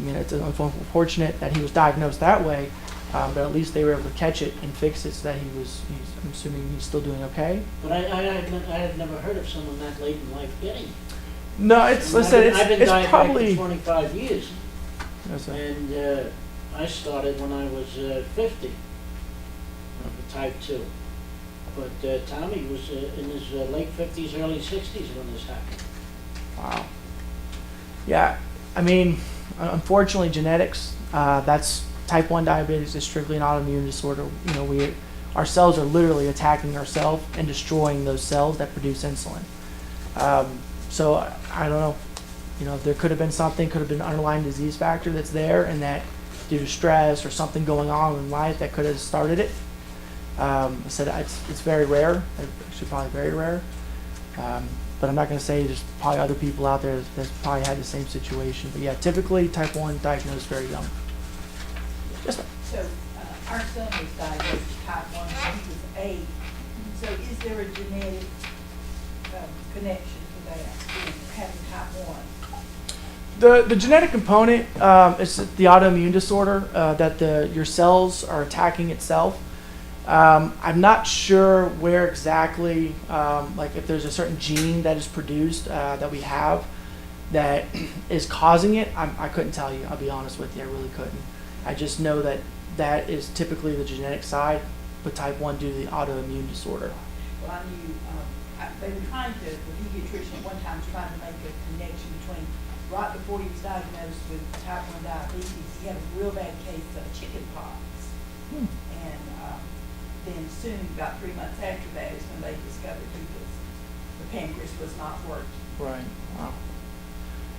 It's unfortunate that he was diagnosed that way, but at least they were able to catch it and fix it so that I'm assuming he's still doing okay. But I had never heard of someone that late in life getting it. No, I've been diabetic probably for 25 years, Yes, sir. and I started when I was 50, with type 2. But Tommy was in his late 50s, early 60s when this happened. Wow. Yeah, unfortunately, genetics. That's type 1 diabetes is strictly an autoimmune disorder. Our cells are literally attacking ourselves and destroying those cells that produce insulin. So I don't know. There could have been something, could have been an underlying disease factor that's there, and that due to stress or something going on in life that could have started it. I said it's very rare, actually probably very rare. But I'm not going to say there's probably other people out there that's probably had the same situation. But yeah, typically type 1 diagnosed very young. Yes, ma'am. So, our son was diagnosed with type 1 when he was 8. So is there a genetic connection to that, in having type 1? The genetic component is the autoimmune disorder that your cells are attacking itself. I'm not sure where exactly, if there's a certain gene that is produced that we have that is causing it. I couldn't tell you. I'll be honest with you. I really couldn't. I just know that is typically the genetic side, but type 1 due to the autoimmune disorder. Well, I knew, they were trying to, the pediatrician at one time was trying to make a connection between, right before he was diagnosed with type 1 diabetes, he had a real bad case of chicken pox. And then soon, about 3 months after that, is when they discovered the pancreas was not working. Right.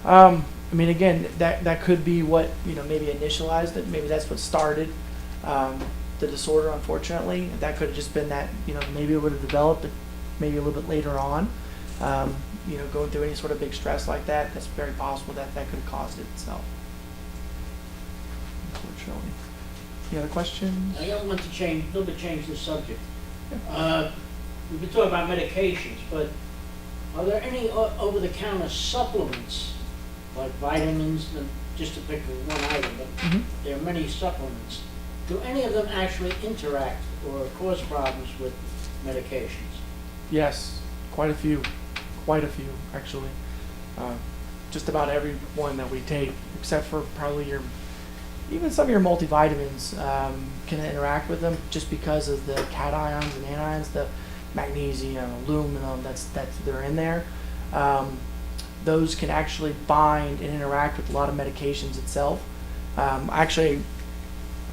Wow. Again, that could be what maybe initialized it. Maybe that's what started the disorder. Unfortunately, that could have just been that. Maybe it would have developed maybe a little bit later on. Going through any sort of big stress like that, that's very possible that could have caused it itself. Unfortunately. Any other questions? I want to change the subject. We've been talking about medications, but are there any over-the-counter supplements, like vitamins, and just to pick one item, but there are many supplements. Do any of them actually interact or cause problems with medications? Yes, quite a few actually. Just about every one that we take, except for probably even some of your multivitamins can interact with them just because of the cations and anions, the magnesium, aluminum they're in there. Those can actually bind and interact with a lot of medications itself. Actually,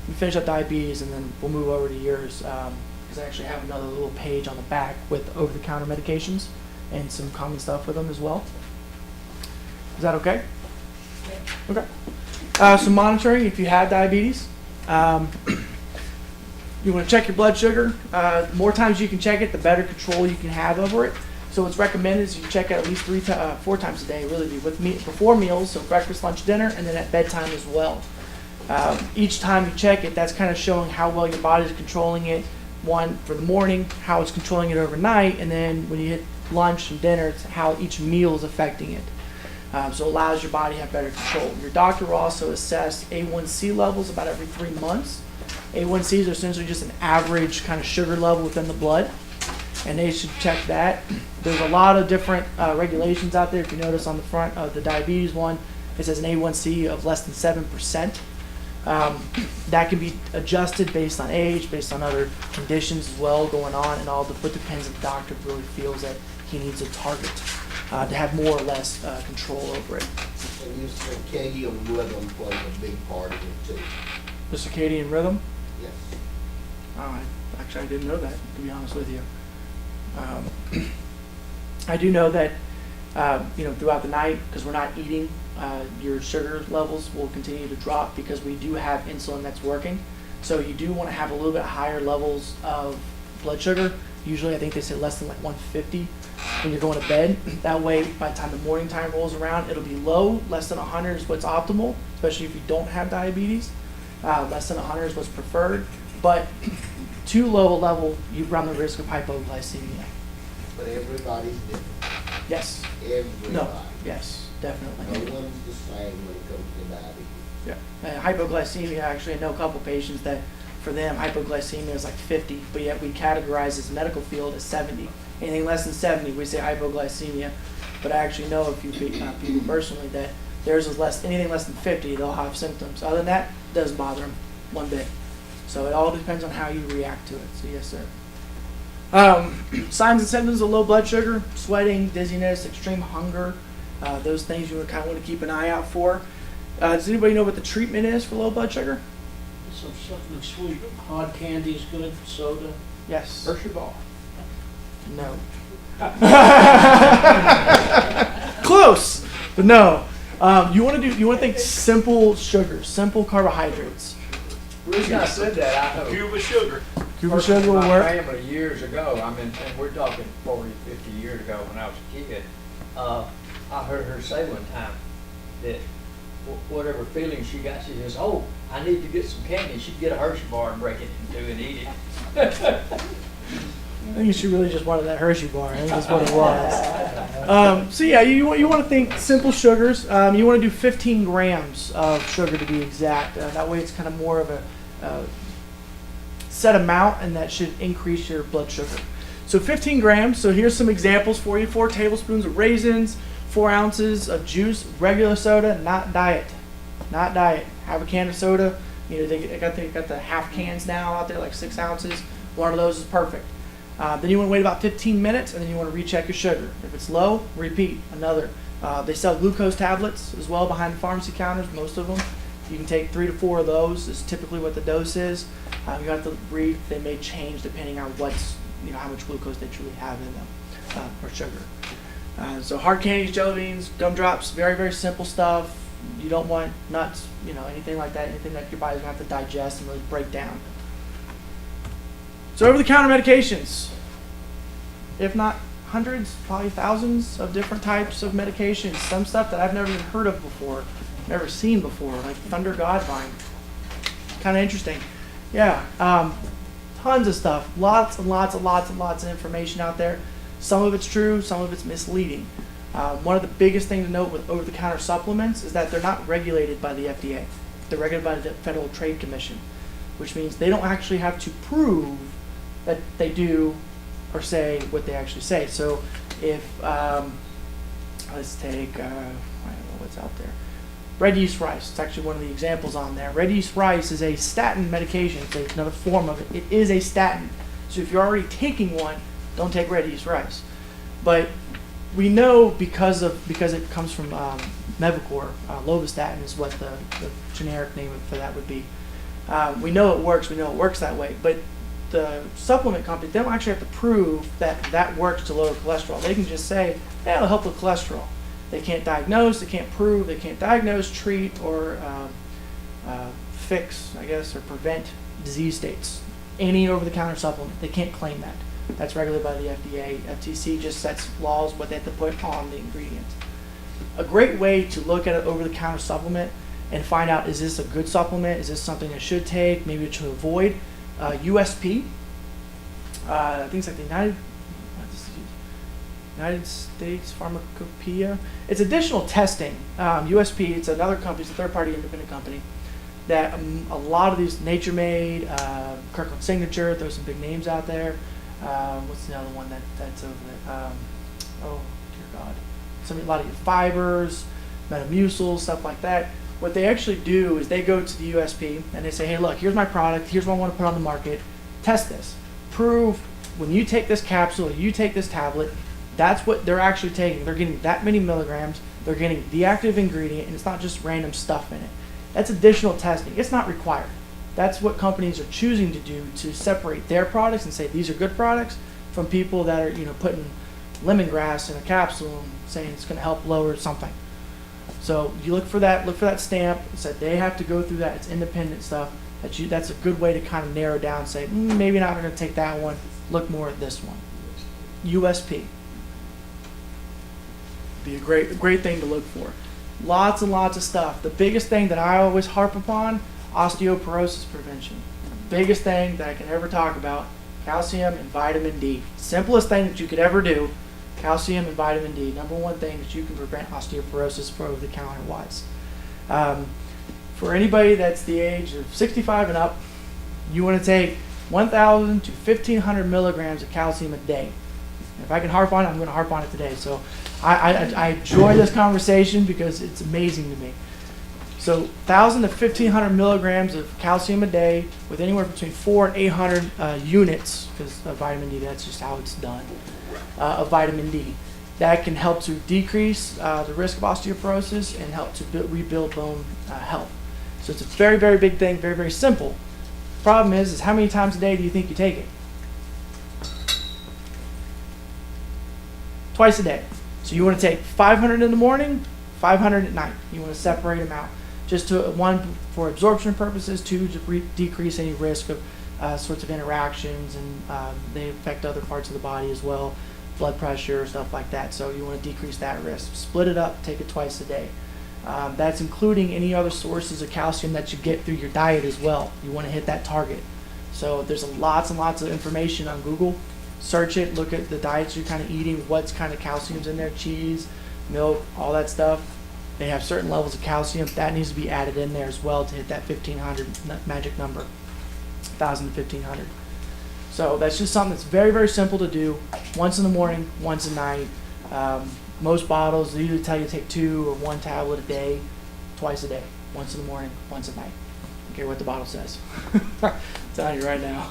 we finish up diabetes and then we'll move over to yours because I actually have another little page on the back with over-the-counter medications and some common stuff with them as well. Is that okay? Okay. So monitoring if you have diabetes. You want to check your blood sugar. The more times you can check it, the better control you can have over it. So what's recommended is you check it at least 4 times a day, really, before meals, so breakfast, lunch, dinner, and then at bedtime as well. Each time you check it, that's kind of showing how well your body is controlling it. One, for the morning, how it's controlling it overnight, and then when you hit lunch and dinner, it's how each meal is affecting it. So it allows your body to have better control. Your doctor will also assess A1C levels about every 3 months. A1Cs are essentially just an average kind of sugar level within the blood, and they should check that. There's a lot of different regulations out there. If you notice on the front of the diabetes one, it says an A1C of less than 7%. That can be adjusted based on age, based on other conditions as well going on, and all but depends if the doctor really feels that he needs a target to have more or less control over it. And your circadian rhythm plays a big part of it too. The circadian rhythm? Yes. Oh, actually, I didn't know that, to be honest with you. I do know that throughout the night, because we're not eating, your sugar levels will continue to drop because we do have insulin that's working. So you do want to have a little bit higher levels of blood sugar. Usually I think they say less than like 150 when you're going to bed. That way by the time the morning time rolls around, it'll be low. Less than 100 is what's optimal, especially if you don't have diabetes. Less than 100 is what's preferred. But too low a level, you run the risk of hypoglycemia. But everybody's different. Yes. Everybody. No. Yes, definitely. No one's the same when it comes to diabetes. Yeah. Hypoglycemia, actually, I know a couple patients that for them, hypoglycemia is like 50, but yet we categorize this medical field as 70. Anything less than 70, we say hypoglycemia. But I actually know a few people personally that theirs is anything less than 50, they'll have symptoms. Other than that, it doesn't bother them one bit. So it all depends on how you react to it. So yes, sir. Signs and symptoms of low blood sugar: sweating, dizziness, extreme hunger. Those things you would kind of want to keep an eye out for. Does anybody know what the treatment is for low blood sugar? Something sweet, hard candy is good, soda. Yes. Hershey bar. No. Close, but no. You want to think simple sugars, simple carbohydrates. The reason I said that, I know. Cuba sugar. Cuba sugar will My work. family years ago, I mean, and we're talking 40, 50 years ago when I was a kid, I heard her say one time that whatever feeling she got, she says, "Oh, I need to get some candy." She'd get a Hershey bar and break it in two and eat it. I think she really just wanted that Hershey bar. I think that's what it was. So yeah, you want to think simple sugars. You want to do 15 grams of sugar to be exact. That way it's kind of more of a set amount, and that should increase your blood sugar. So 15 grams. So here's some examples for you. 4 tablespoons of raisins, 4 ounces of juice, regular soda, not diet. Not diet. Have a can of soda. They got the half cans now out there, like 6 ounces. One of those is perfect. Then you want to wait about 15 minutes, and then you want to recheck your sugar. If it's low, repeat. Another. They sell glucose tablets as well behind the pharmacy counters, most of them. You can take 3 to 4 of those is typically what the dose is. You have to read. They may change depending on how much glucose they truly have in them, or sugar. So hard candies, jelly beans, gumdrops, very, very simple stuff. You don't want nuts, anything like that, anything that your body's going to have to digest and really break down. So over-the-counter medications, if not hundreds, probably thousands of different types of medications. Some stuff that I've never even heard of before, never seen before, like Thunder Godvine. Kind of interesting. Yeah, tons of stuff, lots and lots of information out there. Some of it's true, some of it's misleading. One of the biggest things to note with over-the-counter supplements is that they're not regulated by the FDA. They're regulated by the Federal Trade Commission, which means they don't actually have to prove that they do or say what they actually say. So if, let's take, I don't know what's out there. Red yeast rice, it's actually one of the examples on there. Red yeast rice is a statin medication. It's another form of it. It is a statin. So if you're already taking one, don't take red yeast rice. But we know because it comes from Mevacor, lovastatin is what the generic name for that would be. We know it works. We know it works that way. But the supplement companies, they don't actually have to prove that works to lower cholesterol. They can just say, hey, it'll help with cholesterol. They can't diagnose, they can't prove, they can't diagnose, treat, or fix, I guess, or prevent disease states. Any over-the-counter supplement, they can't claim that. That's regulated by the FDA. FTC just sets laws what they have to put on the ingredients. A great way to look at an over-the-counter supplement and find out, is this a good supplement? Is this something I should take? Maybe to avoid? USP. I think it's like the United States Pharmacopoeia. It's additional testing. USP, it's another company, it's a third-party independent company that a lot of these Nature Made, Kirkland Signature, throw some big names out there. What's the other one that's over there? Oh, dear God. A lot of your fibers, Metamucil, stuff like that. What they actually do is they go to the USP and they say, hey, look, here's my product. Here's what I want to put on the market. Test this. Prove when you take this capsule, you take this tablet, that's what they're actually taking. They're getting that many milligrams. They're getting the active ingredient, and it's not just random stuff in it. That's additional testing. It's not required. That's what companies are choosing to do to separate their products and say these are good products from people that are putting lemongrass in a capsule and saying it's going to help lower something. So you look for that stamp. It's that they have to go through that. It's independent stuff. That's a good way to kind of narrow down and say, maybe not going to take that one. Look more at this one. USP. Be a great thing to look for. Lots and lots of stuff. The biggest thing that I always harp upon, osteoporosis prevention. Biggest thing that I can ever talk about, calcium and vitamin D. Simplest thing that you could ever do, calcium and vitamin D. Number one thing that you can prevent osteoporosis for over-the-counter wise. For anybody that's the age of 65 and up, you want to take 1,000 to 1,500 milligrams of calcium a day. And if I can harp on it, I'm going to harp on it today. So I enjoy this conversation because it's amazing to me. So 1,000 to 1,500 milligrams of calcium a day with anywhere between 400 and 800 units, because of vitamin D, that's just how it's done, of vitamin D. That can help to decrease the risk of osteoporosis and help to rebuild bone health. So it's a very, very big thing, very, very simple. Problem is how many times a day do you think you take it? Twice a day. So you want to take 500 in the morning, 500 at night. You want to separate them out. Just to, one, for absorption purposes, two, to decrease any risk of sorts of interactions, and they affect other parts of the body as well, blood pressure, stuff like that. So you want to decrease that risk. Split it up, take it twice a day. That's including any other sources of calcium that you get through your diet as well. You want to hit that target. So there's lots and lots of information on Google. Search it, look at the diets you're kind of eating, what's kind of calcium's in there, cheese, milk, all that stuff. They have certain levels of calcium. That needs to be added in there as well to hit that 1,500 magic number, 1,000 to 1,500. So that's just something that's very, very simple to do. Once in the morning, once at night. Most bottles, they usually tell you to take 2 or 1 tablet a day, twice a day. Once in the morning, once at night. I don't care what the bottle says. I'm telling you right now.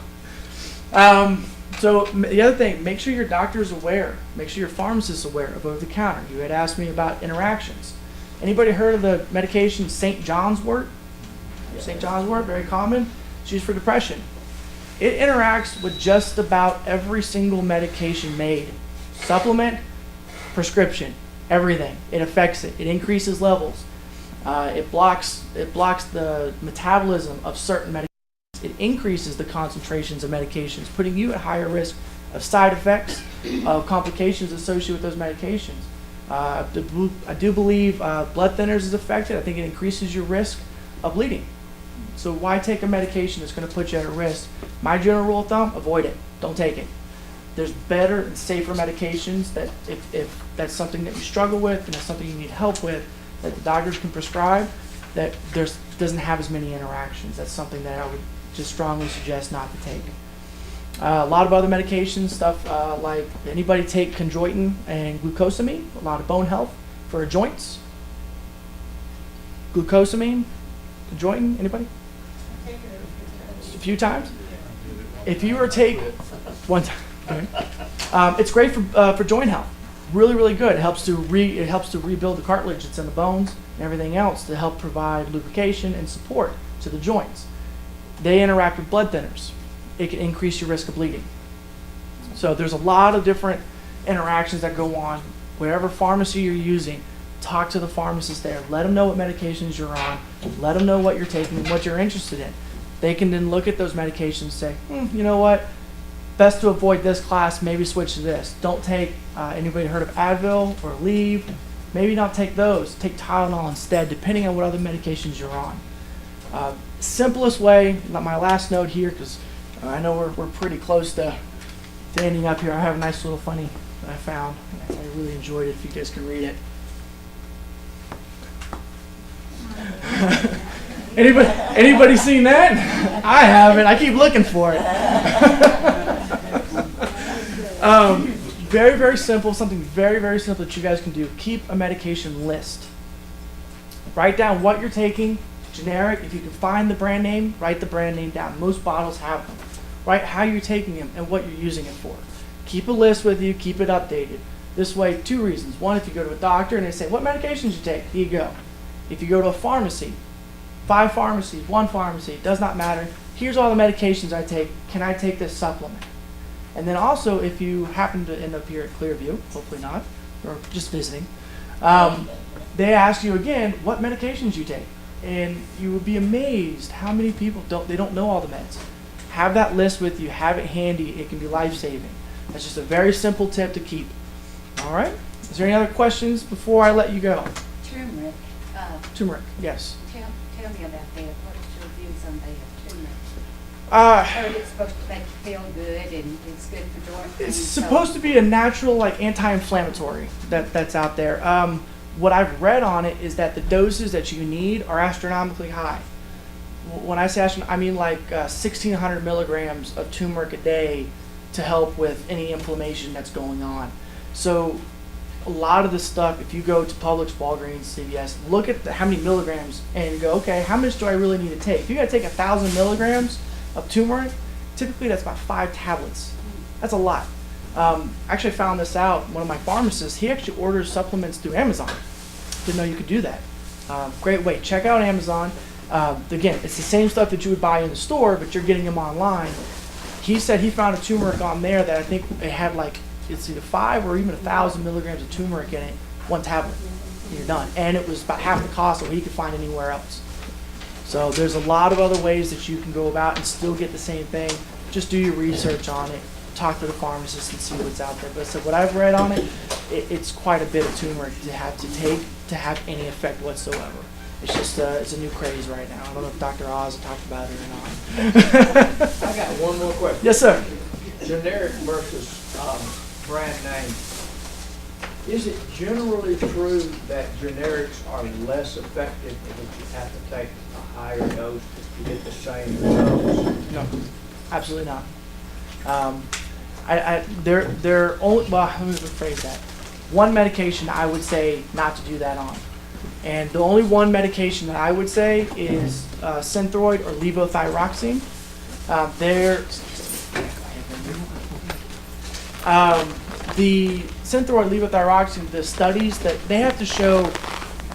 So the other thing, make sure your doctor is aware. Make sure your pharmacist is aware of over-the-counter. You had asked me about interactions. Anybody heard of the medication St. John's wort? St. John's wort, very common. It's used for depression. It interacts with just about every single medication made. Supplement, prescription, everything. It affects it. It increases levels. It blocks the metabolism of certain medications. It increases the concentrations of medications, putting you at higher risk of side effects, of complications associated with those medications. I do believe blood thinners is affected. I think it increases your risk of bleeding. So why take a medication that's going to put you at a risk? My general rule of thumb, avoid it. Don't take it. There's better and safer medications that if that's something that you struggle with and that's something you need help with, that the doctors can prescribe, that doesn't have as many interactions. That's something that I would just strongly suggest not to take. A lot of other medications, stuff like anybody take chondroitin and glucosamine, a lot of bone health for joints. Glucosamine, chondroitin, anybody? Just a few times. If you were to take one time, it's great for joint health. Really, really good. It helps to rebuild the cartilage that's in the bones and everything else to help provide lubrication and support to the joints. They interact with blood thinners. It can increase your risk of bleeding. So there's a lot of different interactions that go on. Whatever pharmacy you're using, talk to the pharmacist there. Let them know what medications you're on. Let them know what you're taking and what you're interested in. They can then look at those medications and say, you know what? Best to avoid this class, maybe switch to this. Don't take, anybody heard of Advil or Aleve? Maybe not take those. Take Tylenol instead, depending on what other medications you're on. Simplest way, my last note here, because I know we're pretty close to ending up here. I have a nice little funny that I found. I really enjoyed it, if you guys can read it. Anybody seen that? I haven't. I keep looking for it. Very, very simple, something very, very simple that you guys can do. Keep a medication list. Write down what you're taking, generic. If you can find the brand name, write the brand name down. Most bottles have them. Write how you're taking them and what you're using it for. Keep a list with you, keep it updated. This way, 2 reasons. One, if you go to a doctor and they say, what medications you take? Here you go. If you go to a pharmacy, 5 pharmacies, 1 pharmacy, does not matter. Here's all the medications I take. Can I take this supplement? And then also, if you happen to end up here at Clearview, hopefully not, or just visiting, they ask you again what medications you take. And you would be amazed how many people don't know all the meds. Have that list with you, have it handy, it can be life-saving. That's just a very simple tip to keep. All right? Is there any other questions before I let you go? Turmeric. Turmeric, yes. Tell me about that. What's your views on that, turmeric? Uh, I heard it's supposed to make you feel good and it's good for joint pain. It's supposed to be a natural, like, anti-inflammatory that's out there. What I've read on it is that the doses that you need are astronomically high. When I say astronomical, I mean like 1,600 milligrams of turmeric a day to help with any inflammation that's going on. So a lot of the stuff, if you go to Publix, Walgreens, CVS, look at how many milligrams and go, okay, how much do I really need to take? If you got to take 1,000 milligrams of turmeric, typically that's about 5 tablets. That's a lot. Actually, I found this out. One of my pharmacists, he actually orders supplements through Amazon. Didn't know you could do that. Great way. Check out Amazon. Again, it's the same stuff that you would buy in the store, but you're getting them online. He said he found a turmeric on there that I think it had like, it's either 5 or even 1,000 milligrams of turmeric in it, 1 tablet. You're done. And it was about half the cost of what he could find anywhere else. So there's a lot of other ways that you can go about and still get the same thing. Just do your research on it. Talk to the pharmacist and see what's out there. But so what I've read on it, it's quite a bit of turmeric to have to take to have any effect whatsoever. It's just it's a new craze right now. I don't know if Dr. Oz talked about it or not. I got one more question. Yes, sir. Generic versus brand name. Is it generally true that generics are less effective and that you have to take a higher dose to get the same results? No, absolutely not. They're only, well, let me rephrase that. One medication I would say not to do that on. And the only one medication that I would say is Synthroid or levothyroxine. The Synthroid, levothyroxine, the studies that they have to show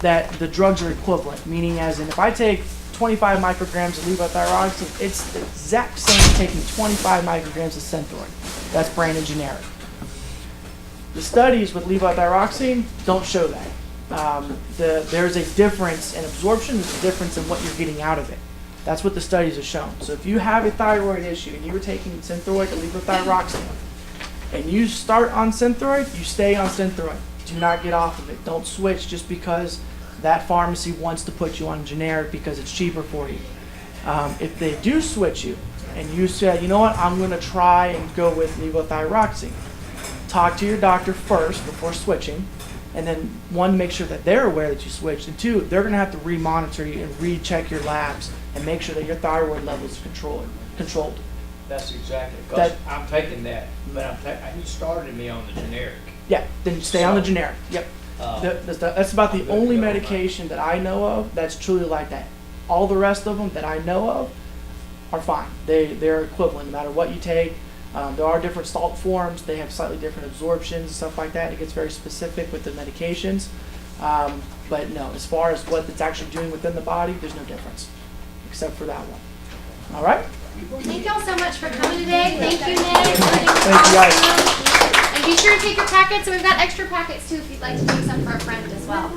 that the drugs are equivalent, meaning as in if I take 25 micrograms of levothyroxine, it's the exact same as taking 25 micrograms of Synthroid. That's branded generic. The studies with levothyroxine don't show that. There's a difference in absorption, there's a difference in what you're getting out of it. That's what the studies have shown. So if you have a thyroid issue and you were taking Synthroid or levothyroxine, and you start on Synthroid, you stay on Synthroid. Do not get off of it. Don't switch just because that pharmacy wants to put you on generic because it's cheaper for you. If they do switch you and you say, you know what, I'm going to try and go with levothyroxine, talk to your doctor first before switching, and then one, make sure that they're aware that you switched, and two, they're going to have to re-monitor you and recheck your labs and make sure that your thyroid levels are controlled. That's exactly, because I'm taking that, but he started me on the generic. Yeah, then stay on the generic. Yep. That's about the I'm good to only go. medication that I know of that's truly like that. All the rest of them that I know of are fine. They're equivalent no matter what you take. There are different salt forms. They have slightly different absorptions and stuff like that. It gets very specific with the medications. But no, as far as what it's actually doing within the body, there's no difference except for that one. All right? Well, thank y'all so much for coming today. Thank you, Nick. Thank you, guys. And be sure to take your packets. And we've got extra packets too if you'd like to take some for a friend as well.